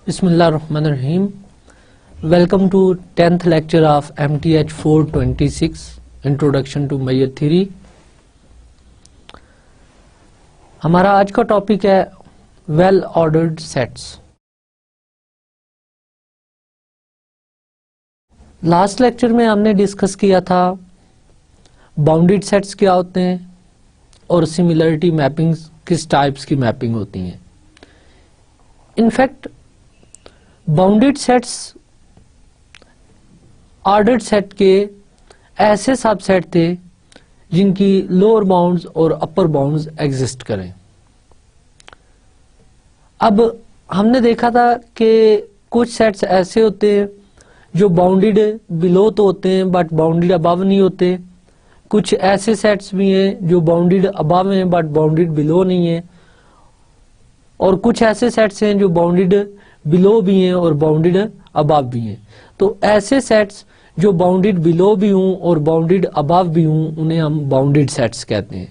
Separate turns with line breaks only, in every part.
بسم اللہ الرحمن الرحیم. Welcome to 10th lecture of MTH 426 introduction to measure theory. ہمارا آج کا ٹاپک ہے well ordered sets. Last lecture میں ہم نے ڈسکس کیا تھا باؤنڈیڈ سیٹس کیا ہوتے ہیں اور سملرٹی میپنگز کس ٹائپس کی میپنگ ہوتی ہیں. In fact bounded sets ordered set کے ایسے سب سیٹ تھے جن کی لوور باؤنڈز اور اپر باؤنڈز ایگزسٹ کریں. اب ہم نے دیکھا تھا کہ کچھ سیٹس ایسے ہوتے ہیں جو باؤنڈیڈ بلو تو ہوتے ہیں بٹ باؤنڈیڈ ابو نہیں ہوتے. کچھ ایسے سیٹس بھی ہیں جو باؤنڈیڈ ابو ہیں بٹ باؤنڈیڈ بلو نہیں ہیں. اور کچھ ایسے سیٹس ہیں جو باؤنڈیڈ بلو بھی ہیں اور باؤنڈیڈ ابو بھی ہیں. تو ایسے سیٹس جو باؤنڈیڈ بلو بھی ہوں اور باؤنڈیڈ ابو بھی ہوں انہیں ہم باؤنڈیڈ سیٹس کہتے ہیں.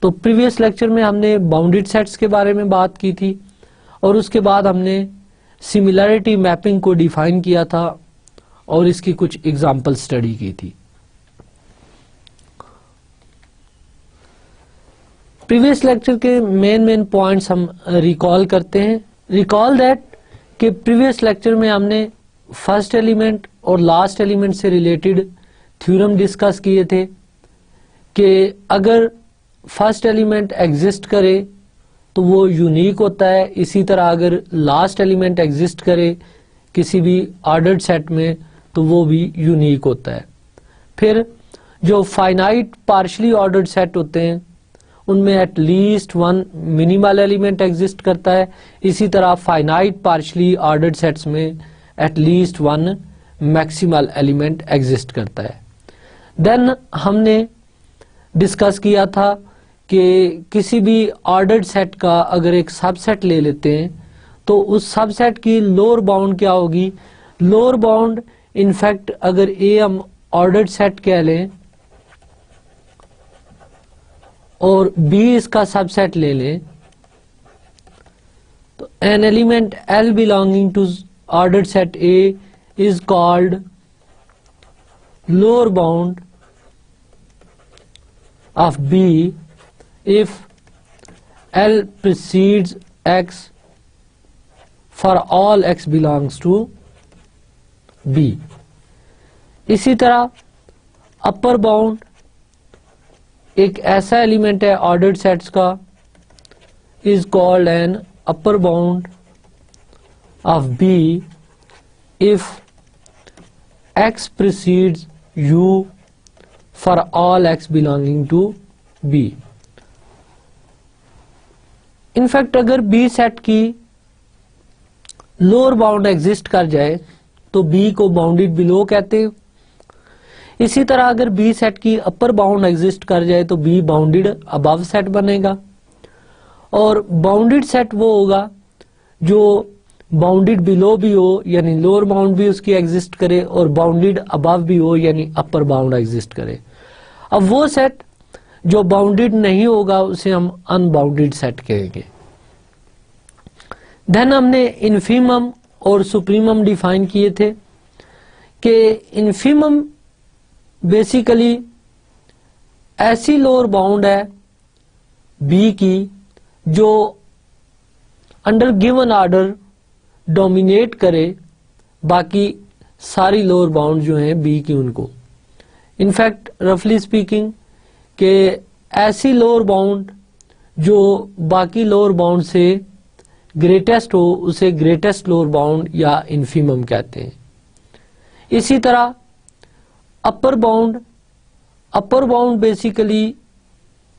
تو پریویس لیکچر میں ہم نے باؤنڈیڈ سیٹس کے بارے میں بات کی تھی اور اس کے بعد ہم نے سملرٹی میپنگ کو ڈیفائن کیا تھا اور اس کی کچھ ایگزامپل اسٹڈی کی تھی. پریویس لیکچر کے مین پوائنٹس ہم ریکال کرتے ہیں. ریکال دیٹ کہ پریویس لیکچر میں ہم نے فرسٹ ایلیمنٹ اور لاسٹ ایلیمنٹ سے ریلیٹڈ تھیورم ڈسکس کیے تھے کہ اگر فرسٹ ایلیمنٹ ایگزسٹ کرے تو وہ یونیک ہوتا ہے. اسی طرح اگر لاسٹ ایلیمنٹ ایگزسٹ کرے کسی بھی آرڈرڈ سیٹ میں تو وہ بھی یونیک ہوتا ہے. پھر جو فائنائٹ پارشلی آرڈرڈ سیٹ ہوتے ہیں ان میں at least one minimal element exist کرتا ہے. اسی طرح فائنائٹ پارشلی آرڈرڈ سیٹس میں at least one maximal element exist کرتا ہے. دین ہم نے ڈسکس کیا تھا کہ کسی بھی آرڈرڈ سیٹ کا اگر ایک سب سیٹ لے لیتے ہیں تو اس سب سیٹ کی لوور باؤنڈ کیا ہوگی. لوور باؤنڈ انفیکٹ اگر اے ہم آرڈرڈ سیٹ کہہ لیں اور بی اس کا سب سیٹ لے لیں تو an element L belonging to ordered set A is called lower bound of B if L precedes X for all X belongs to B. اسی طرح اپر باؤنڈ ایک ایسا ایلیمنٹ ہے آرڈرڈ سیٹس کا is called an upper bound of B if X precedes U for all X belonging to B. In fact اگر B set کی lower bound exist کر جائے تو B کو باؤنڈیڈ بلو کہتے ہیں. اسی طرح اگر B سیٹ کی اپر باؤنڈ ایگزسٹ کر جائے تو B باؤنڈیڈ ابو سیٹ بنے گا. اور باؤنڈیڈ سیٹ وہ ہوگا جو باؤنڈیڈ بلو بھی ہو یعنی لوور باؤنڈ بھی اس کی ایگزسٹ کرے اور باؤنڈیڈ ابو بھی ہو یعنی اپر باؤنڈ ایگزسٹ کرے. اب وہ سیٹ جو باؤنڈیڈ نہیں ہوگا اسے ہم ان باؤنڈیڈ سیٹ کہیں گے. دین ہم نے انفیمم اور سپریمم ڈیفائن کیے تھے کہ انفیمم بیسیکلی ایسی لوور باؤنڈ ہے بی کی جو انڈر گیون آرڈر ڈومینیٹ کرے باقی ساری لوور باؤنڈ جو ہیں بی کی ان کو. انفیکٹ رفلی اسپیکنگ کہ ایسی لوور باؤنڈ جو باقی لوور باؤنڈ سے گریٹسٹ ہو اسے گریٹسٹ لوور باؤنڈ یا انفیمم کہتے ہیں. اسی طرح اپر باؤنڈ بیسیکلی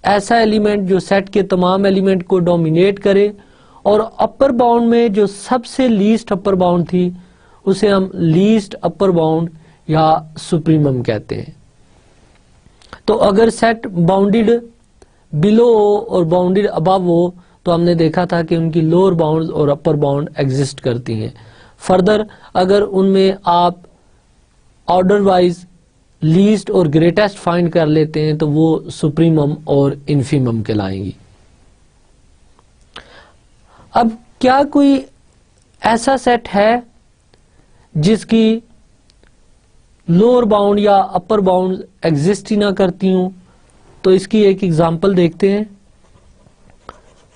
ایسا ایلیمنٹ جو سیٹ کے تمام ایلیمنٹ کو ڈومینیٹ کرے اور اپر باؤنڈ میں جو سب سے لیسٹ اپر باؤنڈ تھی اسے ہم لیسٹ اپر باؤنڈ یا سپریمم کہتے ہیں. تو اگر سیٹ باؤنڈیڈ بلو ہو اور باؤنڈیڈ ابو ہو تو ہم نے دیکھا تھا کہ ان کی لوور باؤنڈ اور اپر باؤنڈ ایگزسٹ کرتی ہیں. فردر اگر ان میں آپ آرڈر وائز لیسٹ اور گریٹسٹ فائنڈ کر لیتے ہیں تو وہ سپریمم اور انفیمم کہلائیں گی. اب کیا کوئی ایسا سیٹ ہے جس کی لوور باؤنڈ یا اپر باؤنڈ ایگزسٹ ہی نہ کرتی ہوں، تو اس کی ایک ایگزامپل دیکھتے ہیں.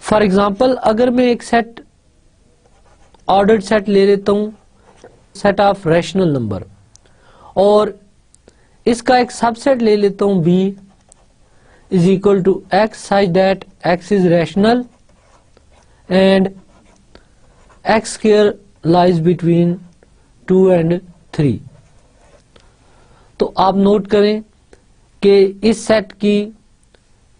فار ایگزامپل اگر میں ایک سیٹ آرڈرڈ سیٹ لے لیتا ہوں، سیٹ آف ریشنل نمبر، اور اس کا ایک سب سیٹ لے لیتا ہوں B is equal to X such that X is rational and X square lies between 2 and 3. تو آپ نوٹ کریں کہ اس سیٹ کی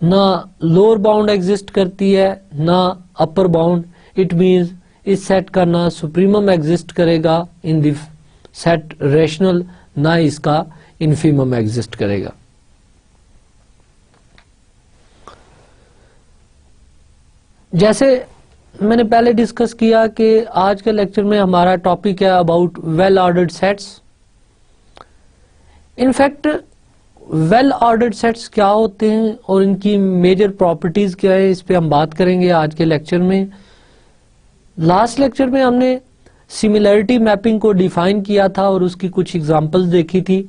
نہ لوور باؤنڈ ایگزسٹ کرتی ہے نہ اپر باؤنڈ. اٹ مینز اس سیٹ کا نہ سپریمم ایگزسٹ کرے گا ان دی سیٹ ریشنل، نہ اس کا انفیمم ایگزسٹ کرے گا. جیسے میں نے پہلے ڈسکس کیا کہ آج کے لیکچر میں ہمارا ٹاپک ہے about well ordered sets. In fact well ordered sets کیا ہوتے ہیں اور ان کی میجر پراپرٹیز کیا ہے، اس پہ ہم بات کریں گے آج کے لیکچر میں. لاسٹ لیکچر میں ہم نے سملیرٹی میپنگ کو ڈیفائن کیا تھا اور اس کی کچھ ایگزامپلز دیکھی تھی.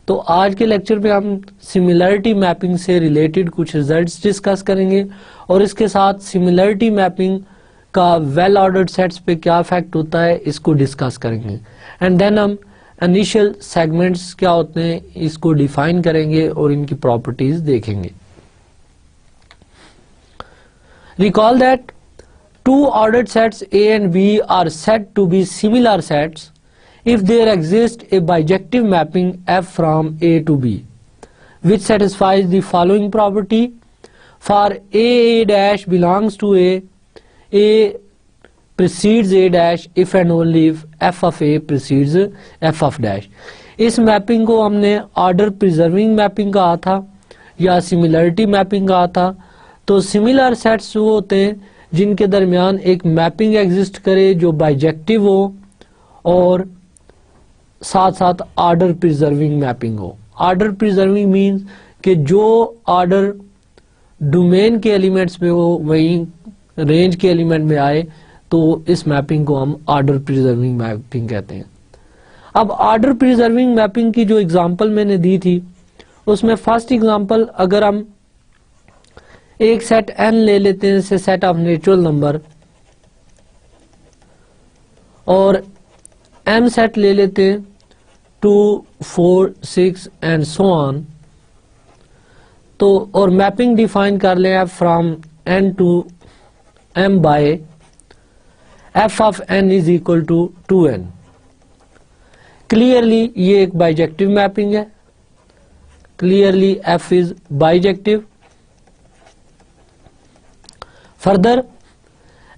تو آج کے لیکچر میں ہم سملیرٹی میپنگ سے ریلیٹڈ کچھ ریزلٹس ڈسکس کریں گے اور اس کے ساتھ سملیرٹی میپنگ کا ویل آرڈرڈ سیٹس پہ کیا افیکٹ ہوتا ہے اس کو ڈسکس کریں گے. اینڈ دین ہم انیشیل سیگمنٹس کیا ہوتے ہیں اس کو ڈیفائن کریں گے اور ان کی پراپرٹیز دیکھیں گے. Recall that two ordered sets A and B are said to be similar sets if there exists a bijective mapping F from A to B, which satisfies the following property. For A dash belongs to A precedes A dash if and only if F of A precedes F of dash. اس mapping کو ہم نے order preserving mapping کہا تھا یا similarity mapping کہا تھا. تو سملر سیٹس وہ ہوتے ہیں جن کے درمیان ایک میپنگ ایگزسٹ کرے جو بائیجیکٹو ہو اور ساتھ ساتھ آرڈر پریزرونگ میپنگ ہو. آرڈر پریزرونگ مینز کہ جو آرڈر ڈومین کے ایلیمنٹس میں ہو وہیں رینج کے ایلیمنٹ میں آئے، تو اس میپنگ کو ہم آرڈر پریزرونگ میپنگ کہتے ہیں. اب آرڈر پریزرونگ میپنگ کی جو ایگزامپل میں نے دی تھی اس میں فرسٹ ایگزامپل اگر ہم ایک سیٹ n لے لیتے ہیں جیسے سیٹ آف نیچرل نمبر اور m سیٹ لے لیتے ہیں 2 4 6 اینڈ سو آن، تو اور میپنگ ڈیفائن کر لیں from n to m by f of n is equal to 2n. Clearly یہ ایک بائیجیکٹو میپنگ ہے. Clearly f is bijective. Further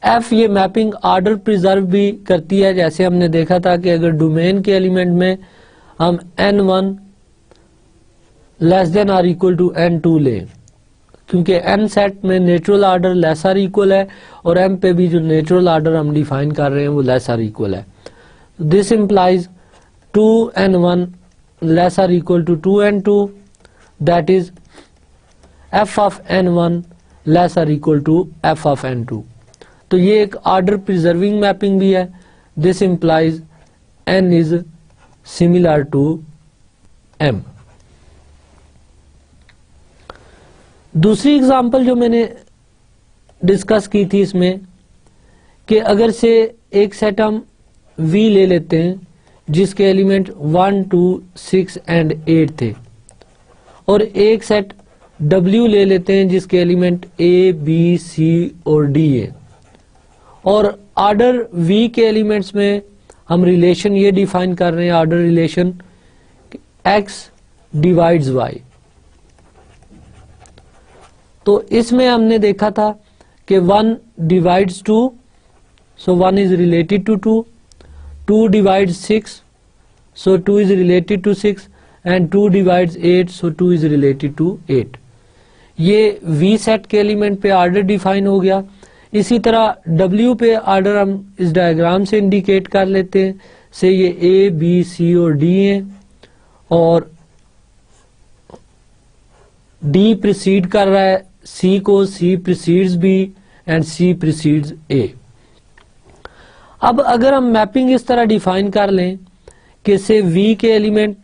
F یہ میپنگ آرڈر پریزرو بھی کرتی ہے، جیسے ہم نے دیکھا تھا کہ اگر ڈومین کے ایلیمنٹ میں ہم n1 less than or equal to n2 لیں، کیونکہ n سیٹ میں natural order less are equal ہے اور m پہ بھی جو نیچرل آرڈر ہم ڈیفائن کر رہے ہیں وہ لیس آر اکول ہے. This implies 2n1 less are equal to 2n2 that is f of n1 لیس آر اکول ٹو f of n2. تو یہ ایک آرڈر پریزرونگ میپنگ بھی ہے. This implies n is similar to m. دوسری اگزامپل جو میں نے ڈسکس کی تھی اس میں کہ اگر سے ایک سیٹ ہم V لے لیتے ہیں جس کے ایلیمنٹ 1 2 6 اینڈ 8 تھے اور ایک سیٹ W لے لیتے ہیں جس کے ایلیمنٹ A B C اور D ہے، اور آرڈر V کے ایلیمنٹس میں ہم ریلیشن یہ ڈیفائن کر رہے ہیں order relation X divides Y. تو اس میں ہم نے دیکھا تھا کہ 1 divides 2 so 1 is related to 2, 2 divides 6 so 2 is related to 6 and 2 divides 8 so 2 is related to 8. یہ V سیٹ کے ایلیمنٹ پہ آرڈر ڈیفائن ہو گیا. اسی طرح W پہ آرڈر ہم اس ڈائیگرام سے انڈیکیٹ کر لیتے ہیں سے یہ A B C اور D ہیں اور D پریسیڈ کر رہا ہے C کو, C precedes B and C precedes A. اب اگر ہم میپنگ اس طرح ڈیفائن کر لیں کہ سے وی کے ایلیمنٹ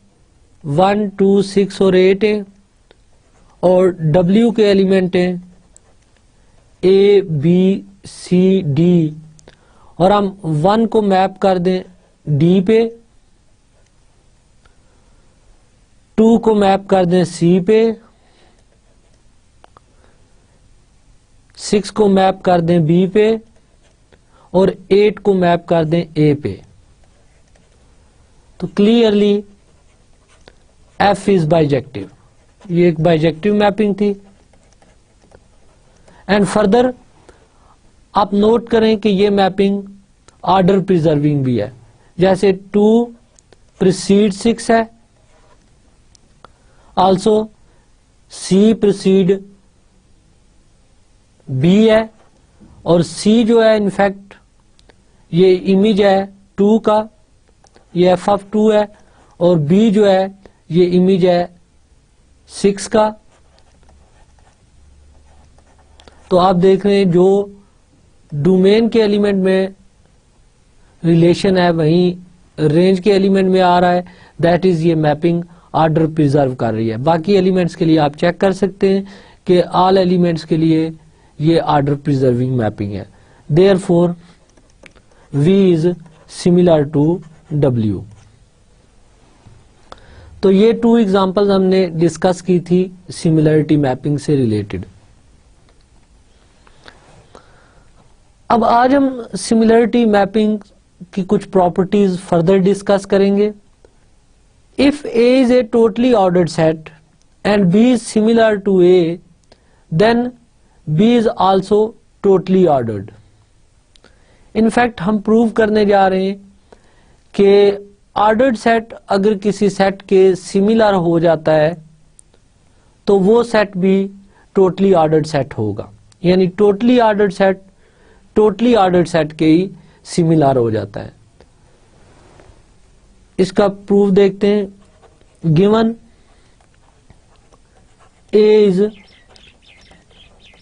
1 2 6 اور 8 ہیں اور ڈبلیو کے ایلیمنٹ ہیں اے بی سی ڈی اور ہم 1 کو میپ کر دیں ڈی پہ 2 کو میپ کر دیں سی پہ 6 کو میپ کر دیں بی پہ اور 8 کو میپ کر دیں اے پہ تو کلیئرلی ایف از بائیجیکٹو. یہ ایک بائیجیکٹو میپنگ تھی. اینڈ فردر آپ نوٹ کریں کہ یہ میپنگ آرڈر پریزرونگ بھی ہے. جیسے 2 پریسیڈ 6 ہے, آلسو سی پریسیڈ بی ہے اور سی جو ہے انفیکٹ یہ امیج ہے 2 کا, یہ ایف آف 2 ہے اور بی جو ہے یہ امیج ہے 6 کا. تو آپ دیکھ رہے ہیں جو ڈومین کے ایلیمنٹ میں ریلیشن ہے وہیں رینج کے ایلیمنٹ میں آ رہا ہے. دیٹ از یہ میپنگ آرڈر پریزرو کر رہی ہے. باقی ایلیمنٹس کے لیے آپ چیک کر سکتے ہیں کہ آل ایلیمنٹس کے لیے یہ آرڈر پریزرونگ میپنگ ہے. Therefore V is similar to W. تو یہ 2 ایگزامپل ہم نے ڈسکس کی تھی سملرٹی میپنگ سے ریلیٹڈ. اب آج ہم سملرٹی میپنگ کی کچھ پراپرٹیز فردر ڈسکس کریں گے. If A is a totally ordered set and B is similar to A, then B is also totally ordered. In fact ہم پروو کرنے جا رہے ہیں کہ آرڈرڈ سیٹ اگر کسی سیٹ کے سملر ہو جاتا ہے تو وہ سیٹ بھی ٹوٹلی آرڈرڈ سیٹ ہوگا. یعنی ٹوٹلی آرڈرڈ سیٹ کے ہی سملر ہو جاتا ہے. اس کا پروف دیکھتے ہیں. Given A is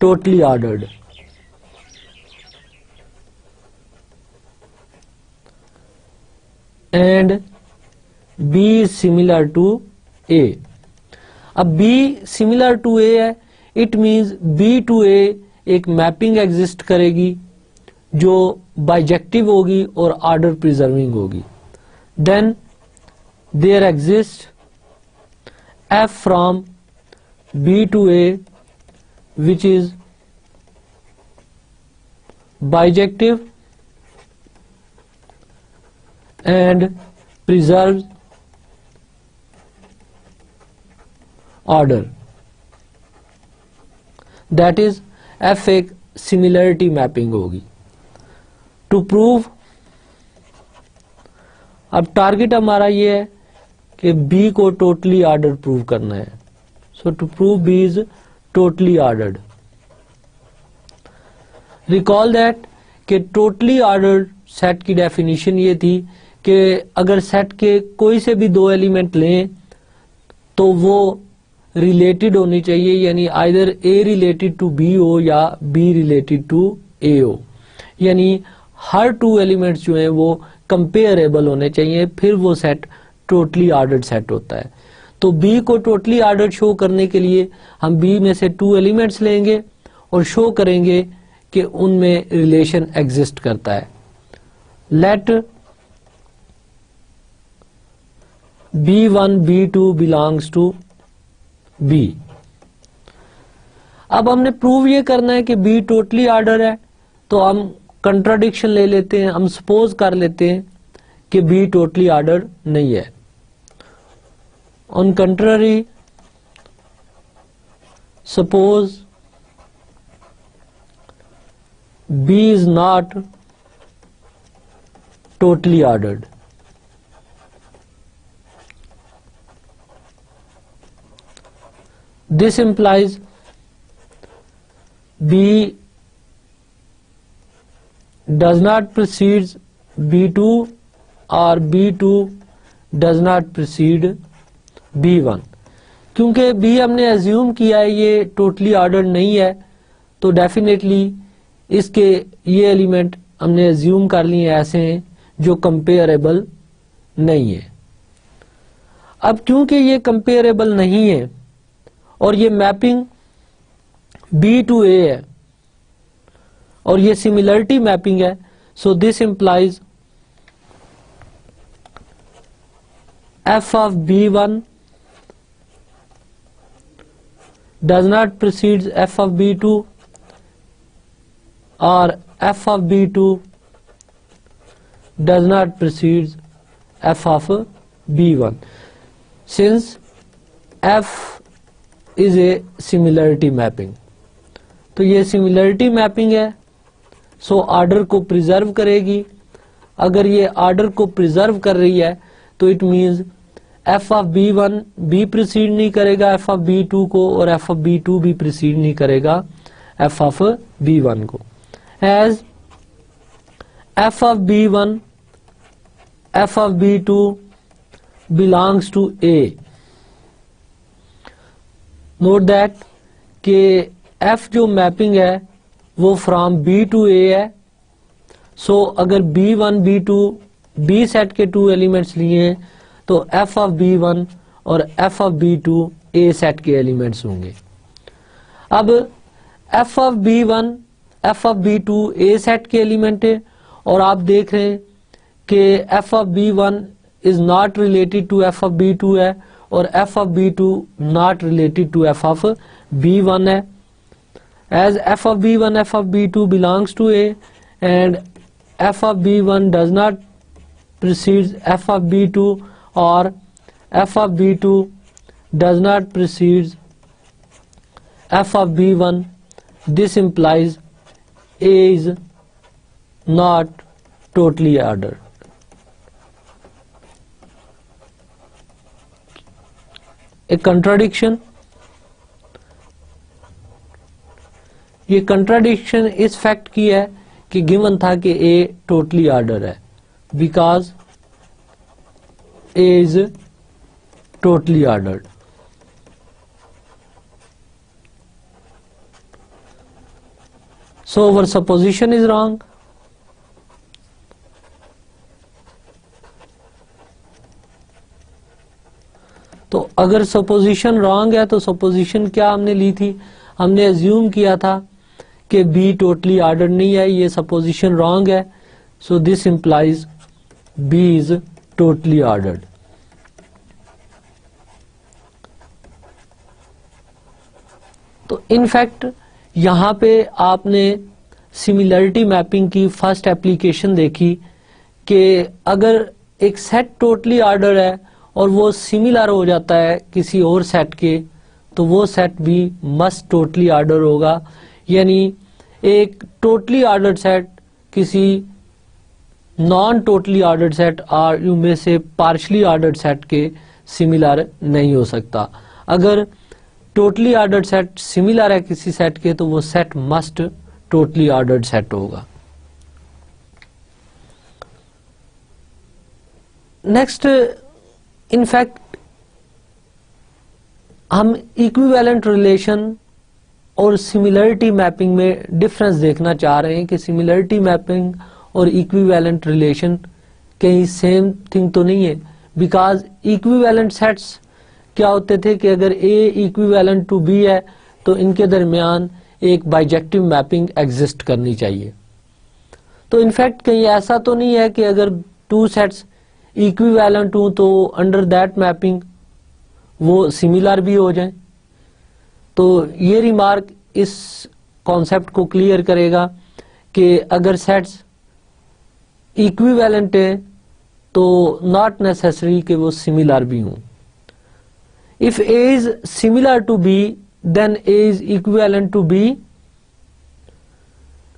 totally ordered and B is similar to A. اب بی سملر ٹو اے ہے, it means B to A ایک میپنگ ایگزسٹ کرے گی جو بائیجیکٹو ہوگی اور آرڈر پریزرونگ ہوگی. دین there exists f from B to A which is bijective and preserves order. That is f ایک similarity mapping ہوگی. To prove اب ٹارگٹ ہمارا یہ ہے کہ بی کو ٹوٹلی آرڈر پروو کرنا ہے. So to prove B is totally ordered. Recall that کہ ٹوٹلی آرڈرڈ سیٹ کی ڈیفینیشن یہ تھی کہ اگر سیٹ کے کوئی سے بھی 2 ایلیمنٹ لیں تو وہ ریلیٹڈ ہونی چاہیے, یعنی either A related to B ہو یا بی ریلیٹڈ ٹو اے ہو. یعنی ہر 2 ایلیمنٹس جو ہیں وہ کمپیئریبل ہونے چاہیے, پھر وہ سیٹ ٹوٹلی آرڈرڈ سیٹ ہوتا ہے. تو بی کو ٹوٹلی آرڈرڈ شو کرنے کے لیے ہم بی میں سے 2 ایلیمنٹس لیں گے اور شو کریں گے کہ ان میں ریلیشن ایگزسٹ کرتا ہے. Let B1 B2 belongs to B. اب ہم نے پروو یہ کرنا ہے کہ B ٹوٹلی آرڈر ہے, تو ہم کنٹراڈکشن لے لیتے ہیں. ہم سپوز کر لیتے ہیں کہ B ٹوٹلی آرڈر نہیں ہے. آن کنٹرری suppose B is not totally ordered. This implies B does not precede B2 or B2 does not precede B1. کیونکہ B ہم نے ایزیوم کیا ہے یہ ٹوٹلی آرڈر نہیں ہے, تو ڈیفینیٹلی اس کے یہ ایلیمنٹ ہم نے ایزیوم کر لیے ایسے ہیں جو کمپیئریبل نہیں ہے. اب کیونکہ یہ کمپیئریبل نہیں ہے اور یہ میپنگ B ٹو A ہے اور یہ سملرٹی میپنگ ہے, so this implies F of B1 does not precedes F of B2 or F of B2 does not precedes F of B1 since F is a similarity mapping. تو یہ similarity mapping ہے, so order کو preserve کرے گی. اگر یہ order کو preserve کر رہی ہے تو it means F of B1 بھی پریسیڈ نہیں کرے گا ایف آف B2 کو, اور ایف آف B2 بھی پریسیڈ نہیں کرے گا ایف آف B1 کو. As F of B1 F of B2 belongs to A. Note that کہ ایف جو میپنگ ہے وہ فرام B to A ہے. سو اگر B1 B2 B سیٹ کے 2 ایلیمنٹس لیے ہیں تو ایف آف B1 اور F of B2 A set کے ایلیمنٹس ہوں گے. اب F of B1 F of B2 A set کے ایلیمنٹ ہے, اور آپ دیکھ رہے ہیں کہ F of B1 is not related to F of B2 ہے اور F of B2 not related to F of B1 ہے. As F of B1 F of B2 belongs to A and F of B1 does not precede F of B2 or F of B2 does not precede F of B1, this implies A is not totally ordered. A contradiction. یہ contradiction اس fact کی ہے کہ given تھا کہ A totally order ہے, because A is totally ordered. So our supposition is wrong. تو اگر supposition wrong ہے تو سپوزیشن کیا ہم نے لی تھی, ہم نے ایزیوم کیا تھا کہ بی ٹوٹلی آرڈر نہیں ہے, یہ سپوزیشن رانگ ہے. So this implies B is totally ordered. تو ان فیکٹ یہاں پہ آپ نے سملرٹی میپنگ کی فرسٹ ایپلیکیشن دیکھی کہ اگر ایک سیٹ ٹوٹلی آرڈر ہے اور وہ سملر ہو جاتا ہے کسی اور سیٹ کے, تو وہ سیٹ بھی مسٹ ٹوٹلی آرڈر ہوگا. یعنی ایک ٹوٹلی آرڈرڈ سیٹ کسی نان ٹوٹلی آرڈرڈ سیٹ اور یوں میں سے پارشلی آرڈرڈ سیٹ کے سملر نہیں ہو سکتا. اگر ٹوٹلی آرڈرڈ سیٹ سملر ہے کسی سیٹ کے تو وہ set must totally ordered set ہوگا. Next, in fact equivalent relation اور سملرٹی میپنگ میں ڈفرنس دیکھنا چاہ رہے ہیں کہ سملرٹی میپنگ اور ایکویویلنٹ ریلیشن کہیں سیم تھنگ تو نہیں ہے. بیکاز ایکویویلنٹ سیٹس کیا ہوتے تھے کہ اگر A ایکویویلنٹ ٹو B ہے تو ان کے درمیان ایک بائیجیکٹو میپنگ ایگزسٹ کرنی چاہیے. تو انفیکٹ کہیں ایسا تو نہیں ہے کہ اگر 2 سیٹس ایکویویلنٹ ہوں تو انڈر دیٹ میپنگ وہ سملر بھی ہو جائیں. تو یہ ریمارک اس کانسیپٹ کو کلیئر کرے گا کہ اگر سیٹس ایکویویلنٹ ہیں تو ناٹ نیسیسری کہ وہ سملر بھی ہوں. If A is similar to B, then A is equivalent to B.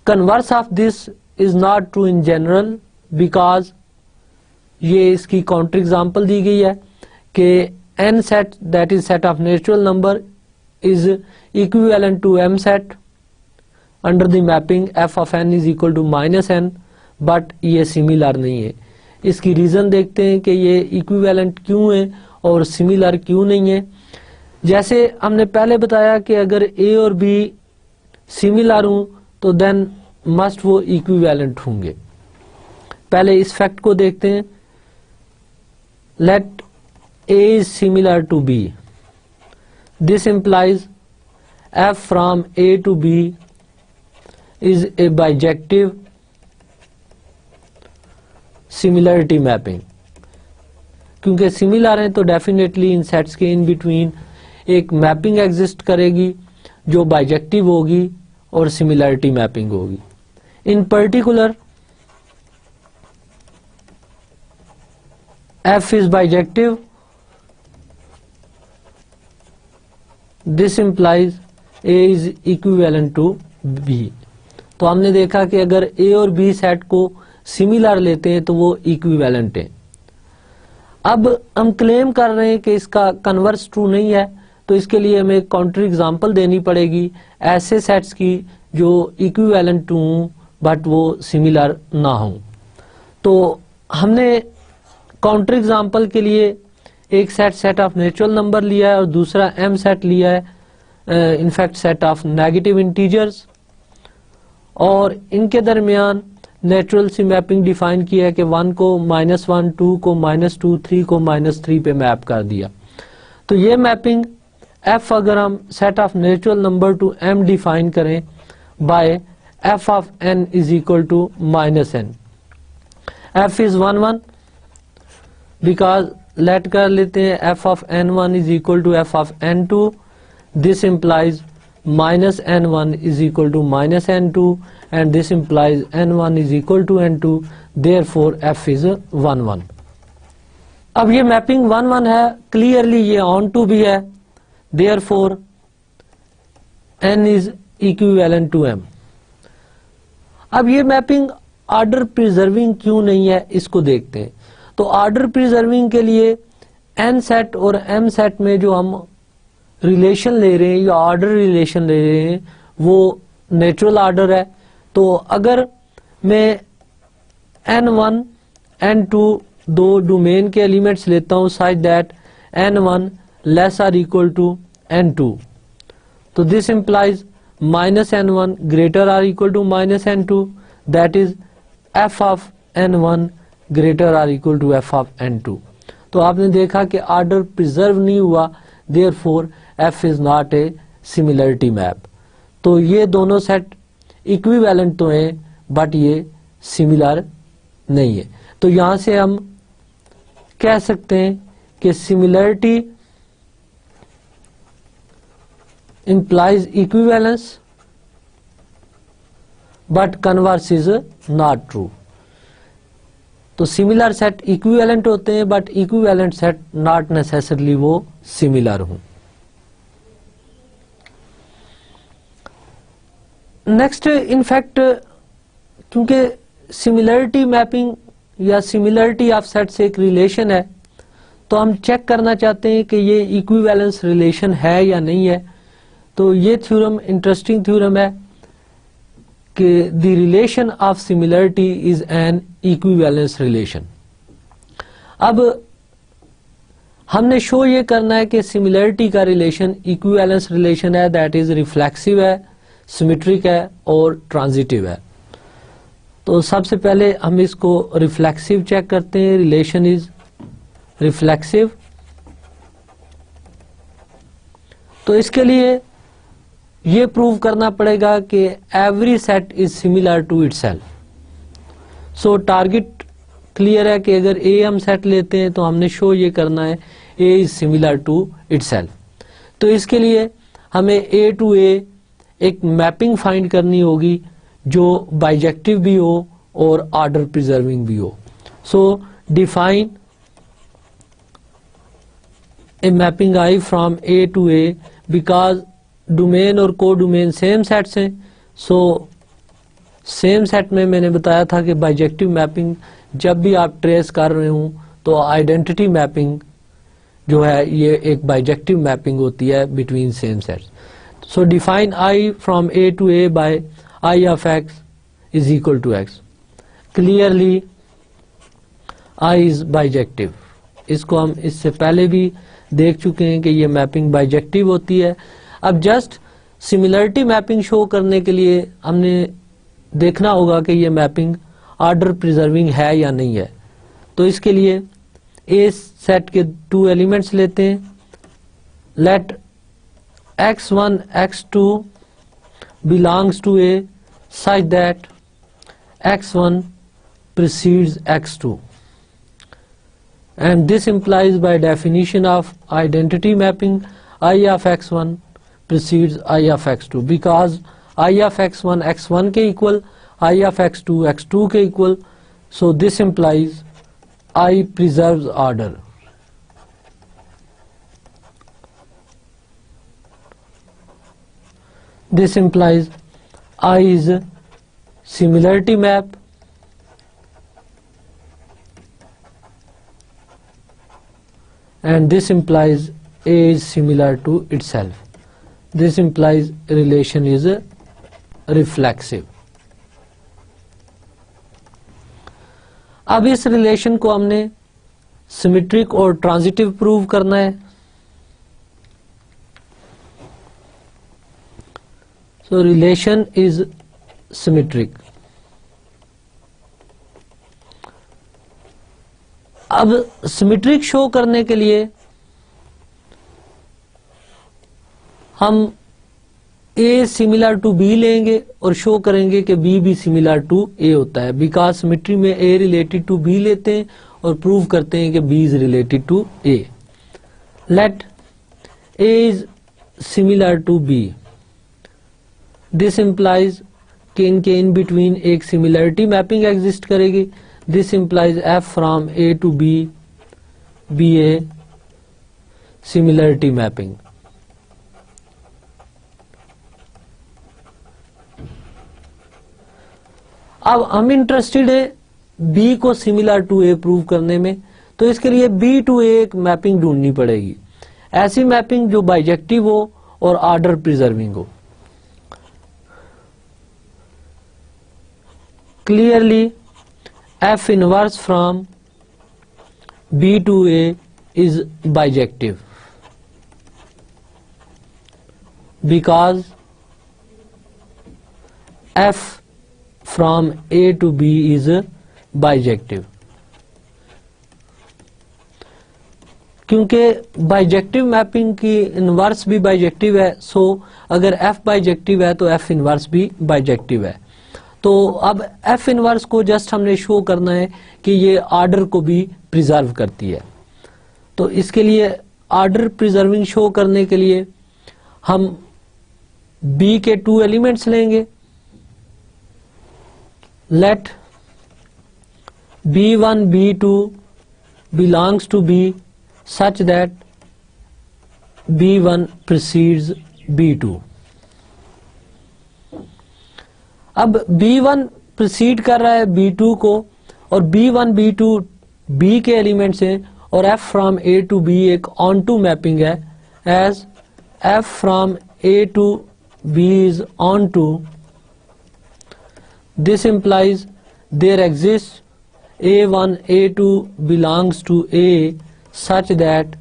Converse of this is not true in general because یہ اس کی کاؤنٹر ایگزامپل دی گئی ہے کہ n set, that is set of natural number, is equivalent to m set under the mapping f of n is equal to minus n, but یہ similar نہیں ہے. اس کی reason دیکھتے ہیں کہ یہ equivalent کیوں ہے اور similar کیوں نہیں ہے. جیسے ہم نے پہلے بتایا کہ اگر A اور B similar ہوں تو then مسٹ وہ ایکویویلنٹ ہوں گے. پہلے اس فیکٹ کو دیکھتے ہیں. Let A is similar to B. This implies F from A to B is a bijective similarity mapping. کیونکہ سملر ہیں تو ڈیفینیٹلی ان سیٹس کے ان بٹوین ایک میپنگ ایگزسٹ کرے گی جو بائیجیکٹو ہوگی اور سملرٹی میپنگ ہوگی. In particular F is bijective. This implies A is equivalent to B. تو ہم نے دیکھا کہ اگر A اور B سیٹ کو سملر لیتے ہیں تو وہ ایکویویلنٹ ہیں. اب ہم کلیم کر رہے ہیں کہ اس کا کنورس ٹرو نہیں ہے, تو اس کے لیے ہمیں کاؤنٹر ایگزامپل دینی پڑے گی ایسے سیٹس کی جو ایکویویلنٹ ہوں بٹ وہ سملر نہ ہوں. تو ہم نے کاؤنٹر ایگزامپل کے لیے ایک سیٹ آف نیچرل نمبر لیا ہے اور دوسرا ایم سیٹ لیا ہے, in fact set of negative integers, اور ان کے درمیان نیچرل سی میپنگ ڈیفائن کیا ہے کہ 1 کو -1, 2 کو -2, 3 کو -3 پہ میپ کر دیا. تو یہ میپنگ ایف اگر ہم set of natural number to M define کریں by F of n is equal to -n. F is 1 1 because let کر لیتے ہیں F of n1 is equal to F of n2. This implies -n1 is equal to -n2 and this implies n1 is equal to n2, therefore f is 1 1. اب یہ mapping 1 1 ہے, clearly یہ on to بھی ہے, therefore n is equivalent to m. اب یہ mapping order پریزرونگ کیوں نہیں ہے اس کو دیکھتے ہیں. تو آرڈر پریزرونگ کے لیے n سیٹ اور m سیٹ میں جو ہم ریلیشن لے رہے ہیں یا آرڈر ریلیشن لے رہے ہیں وہ نیچرل آرڈر ہے. تو اگر میں n1 n2 دو ڈومین کے ایلیمنٹس لیتا ہوں such that n1 less or equal to n2, تو this implies -n1 greater or equal to -n2, that is f of n1 greater or equal to f of n2. تو آپ نے دیکھا کہ order preserve نہیں ہوا, therefore f is not a similarity map. تو یہ دونوں سیٹ ایکویویلنٹ تو ہیں بٹ یہ سملر نہیں ہے. تو یہاں سے ہم کہہ سکتے ہیں کہ similarity implies equivalence but converse is not true. تو سملر سیٹ ایکویویلنٹ ہوتے ہیں بٹ ایکویویلنٹ سیٹ ناٹ نیسیسرلی وہ سملر ہوں. نیکسٹ انفیکٹ کیونکہ سملرٹی میپنگ یا سملرٹی آف سیٹ سے ایک ریلیشن ہے, تو ہم چیک کرنا چاہتے ہیں کہ یہ ایکویویلنس ریلیشن ہے یا نہیں ہے. تو یہ تھیورم انٹرسٹنگ تھیورم ہے کہ the relation of similarity is an equivalence relation. اب ہم نے شو یہ کرنا ہے کہ سملرٹی کا ریلیشن ایکویویلنس ریلیشن ہے, دیٹ از ریفلیکسو ہے, سیمیٹرک ہے اور ٹرانزیٹیو ہے. تو سب سے پہلے ہم اس کو ریفلیکسو چیک کرتے ہیں. Relation is reflexive. تو اس کے لیے یہ پروو کرنا پڑے گا کہ every set is similar to itself. So target clear ہے کہ اگر اے ہم سیٹ لیتے ہیں تو ہم نے شو یہ کرنا ہے A is similar to itself. تو اس کے لیے ہمیں اے ٹو اے ایک میپنگ فائنڈ کرنی ہوگی جو بائیجیکٹو بھی ہو اور آرڈر پریزرونگ بھی ہو. So define a mapping I from A to A because domain اور کو ڈومین سیم سیٹس ہیں. سو سیم سیٹ میں نے بتایا تھا کہ بائیجیکٹو میپنگ جب بھی آپ ٹریس کر رہے ہوں تو آئیڈینٹی میپنگ جو ہے یہ ایک بائیجیکٹو میپنگ ہوتی ہے between same sets. So define I from A to A by I of x is equal to x. Clearly I is bijective. اس کو ہم اس سے پہلے بھی دیکھ چکے ہیں کہ یہ میپنگ بائیجیکٹو ہوتی ہے. اب جسٹ سملرٹی میپنگ شو کرنے کے لیے ہم نے دیکھنا ہوگا کہ یہ میپنگ آرڈر پریزرونگ ہے یا نہیں ہے. تو اس کے لیے اے سیٹ کے 2 ایلیمنٹس لیتے ہیں. Let x1 x2 belongs to A such that x1 precedes x2, and this implies by definition of identity mapping I of x1 precedes I of x2, because I of x1 x1 کے equal, I of x2 x2 کے equal, so this implies I preserves order. This implies I is similarity map, and this implies A is similar to itself. This implies relation is reflexive. اب اس relation کو ہم نے symmetric اور ٹرانزیٹیو prove کرنا ہے. So relation is symmetric. اب symmetric شو کرنے کے لیے ہم A سملر ٹو B لیں گے اور شو کریں گے کہ B بھی سملر ٹو A ہوتا ہے, بیکاز سیمیٹری میں A ریلیٹڈ ٹو B لیتے ہیں اور پروو کرتے ہیں کہ B is related to A. Let A is similar to B. This implies کہ ان کے ان بٹوین ایک سملرٹی میپنگ ایگزسٹ کرے گی. This implies F from A to B be a similarity mapping. اب ہم انٹرسٹڈ ہیں B کو سملر ٹو A پروو کرنے میں, تو اس کے لیے B ٹو A ایک میپنگ ڈھونڈنی پڑے گی, ایسی میپنگ جو بائیجیکٹیو ہو اور order پریزرونگ who. Clearly F inverse from B to A is bijective, because F from A to B is bijective. کیونکہ بائیجیکٹیو میپنگ کی انورس بھی بائیجیکٹیو ہے, سو اگر F بائیجیکٹیو ہے تو F انورس بھی بائیجیکٹیو ہے. تو اب F انورس کو جسٹ ہم نے شو کرنا ہے کہ یہ آرڈر کو بھی پریزرو کرتی ہے. تو اس کے لیے آرڈر پریزرونگ شو کرنے کے لیے ہم B کے 2 ایلیمنٹس لیں گے. Let B1 B2 belongs to B such that B1 precedes B2. اب B1 پریسیڈ کر رہا ہے B2 کو, اور B1 B2 B کے ایلیمنٹس ہیں, اور F from A to B ایک آن ٹو میپنگ ہے, as F from A to B is on to. This implies there exists A1 A2 belongs to A such that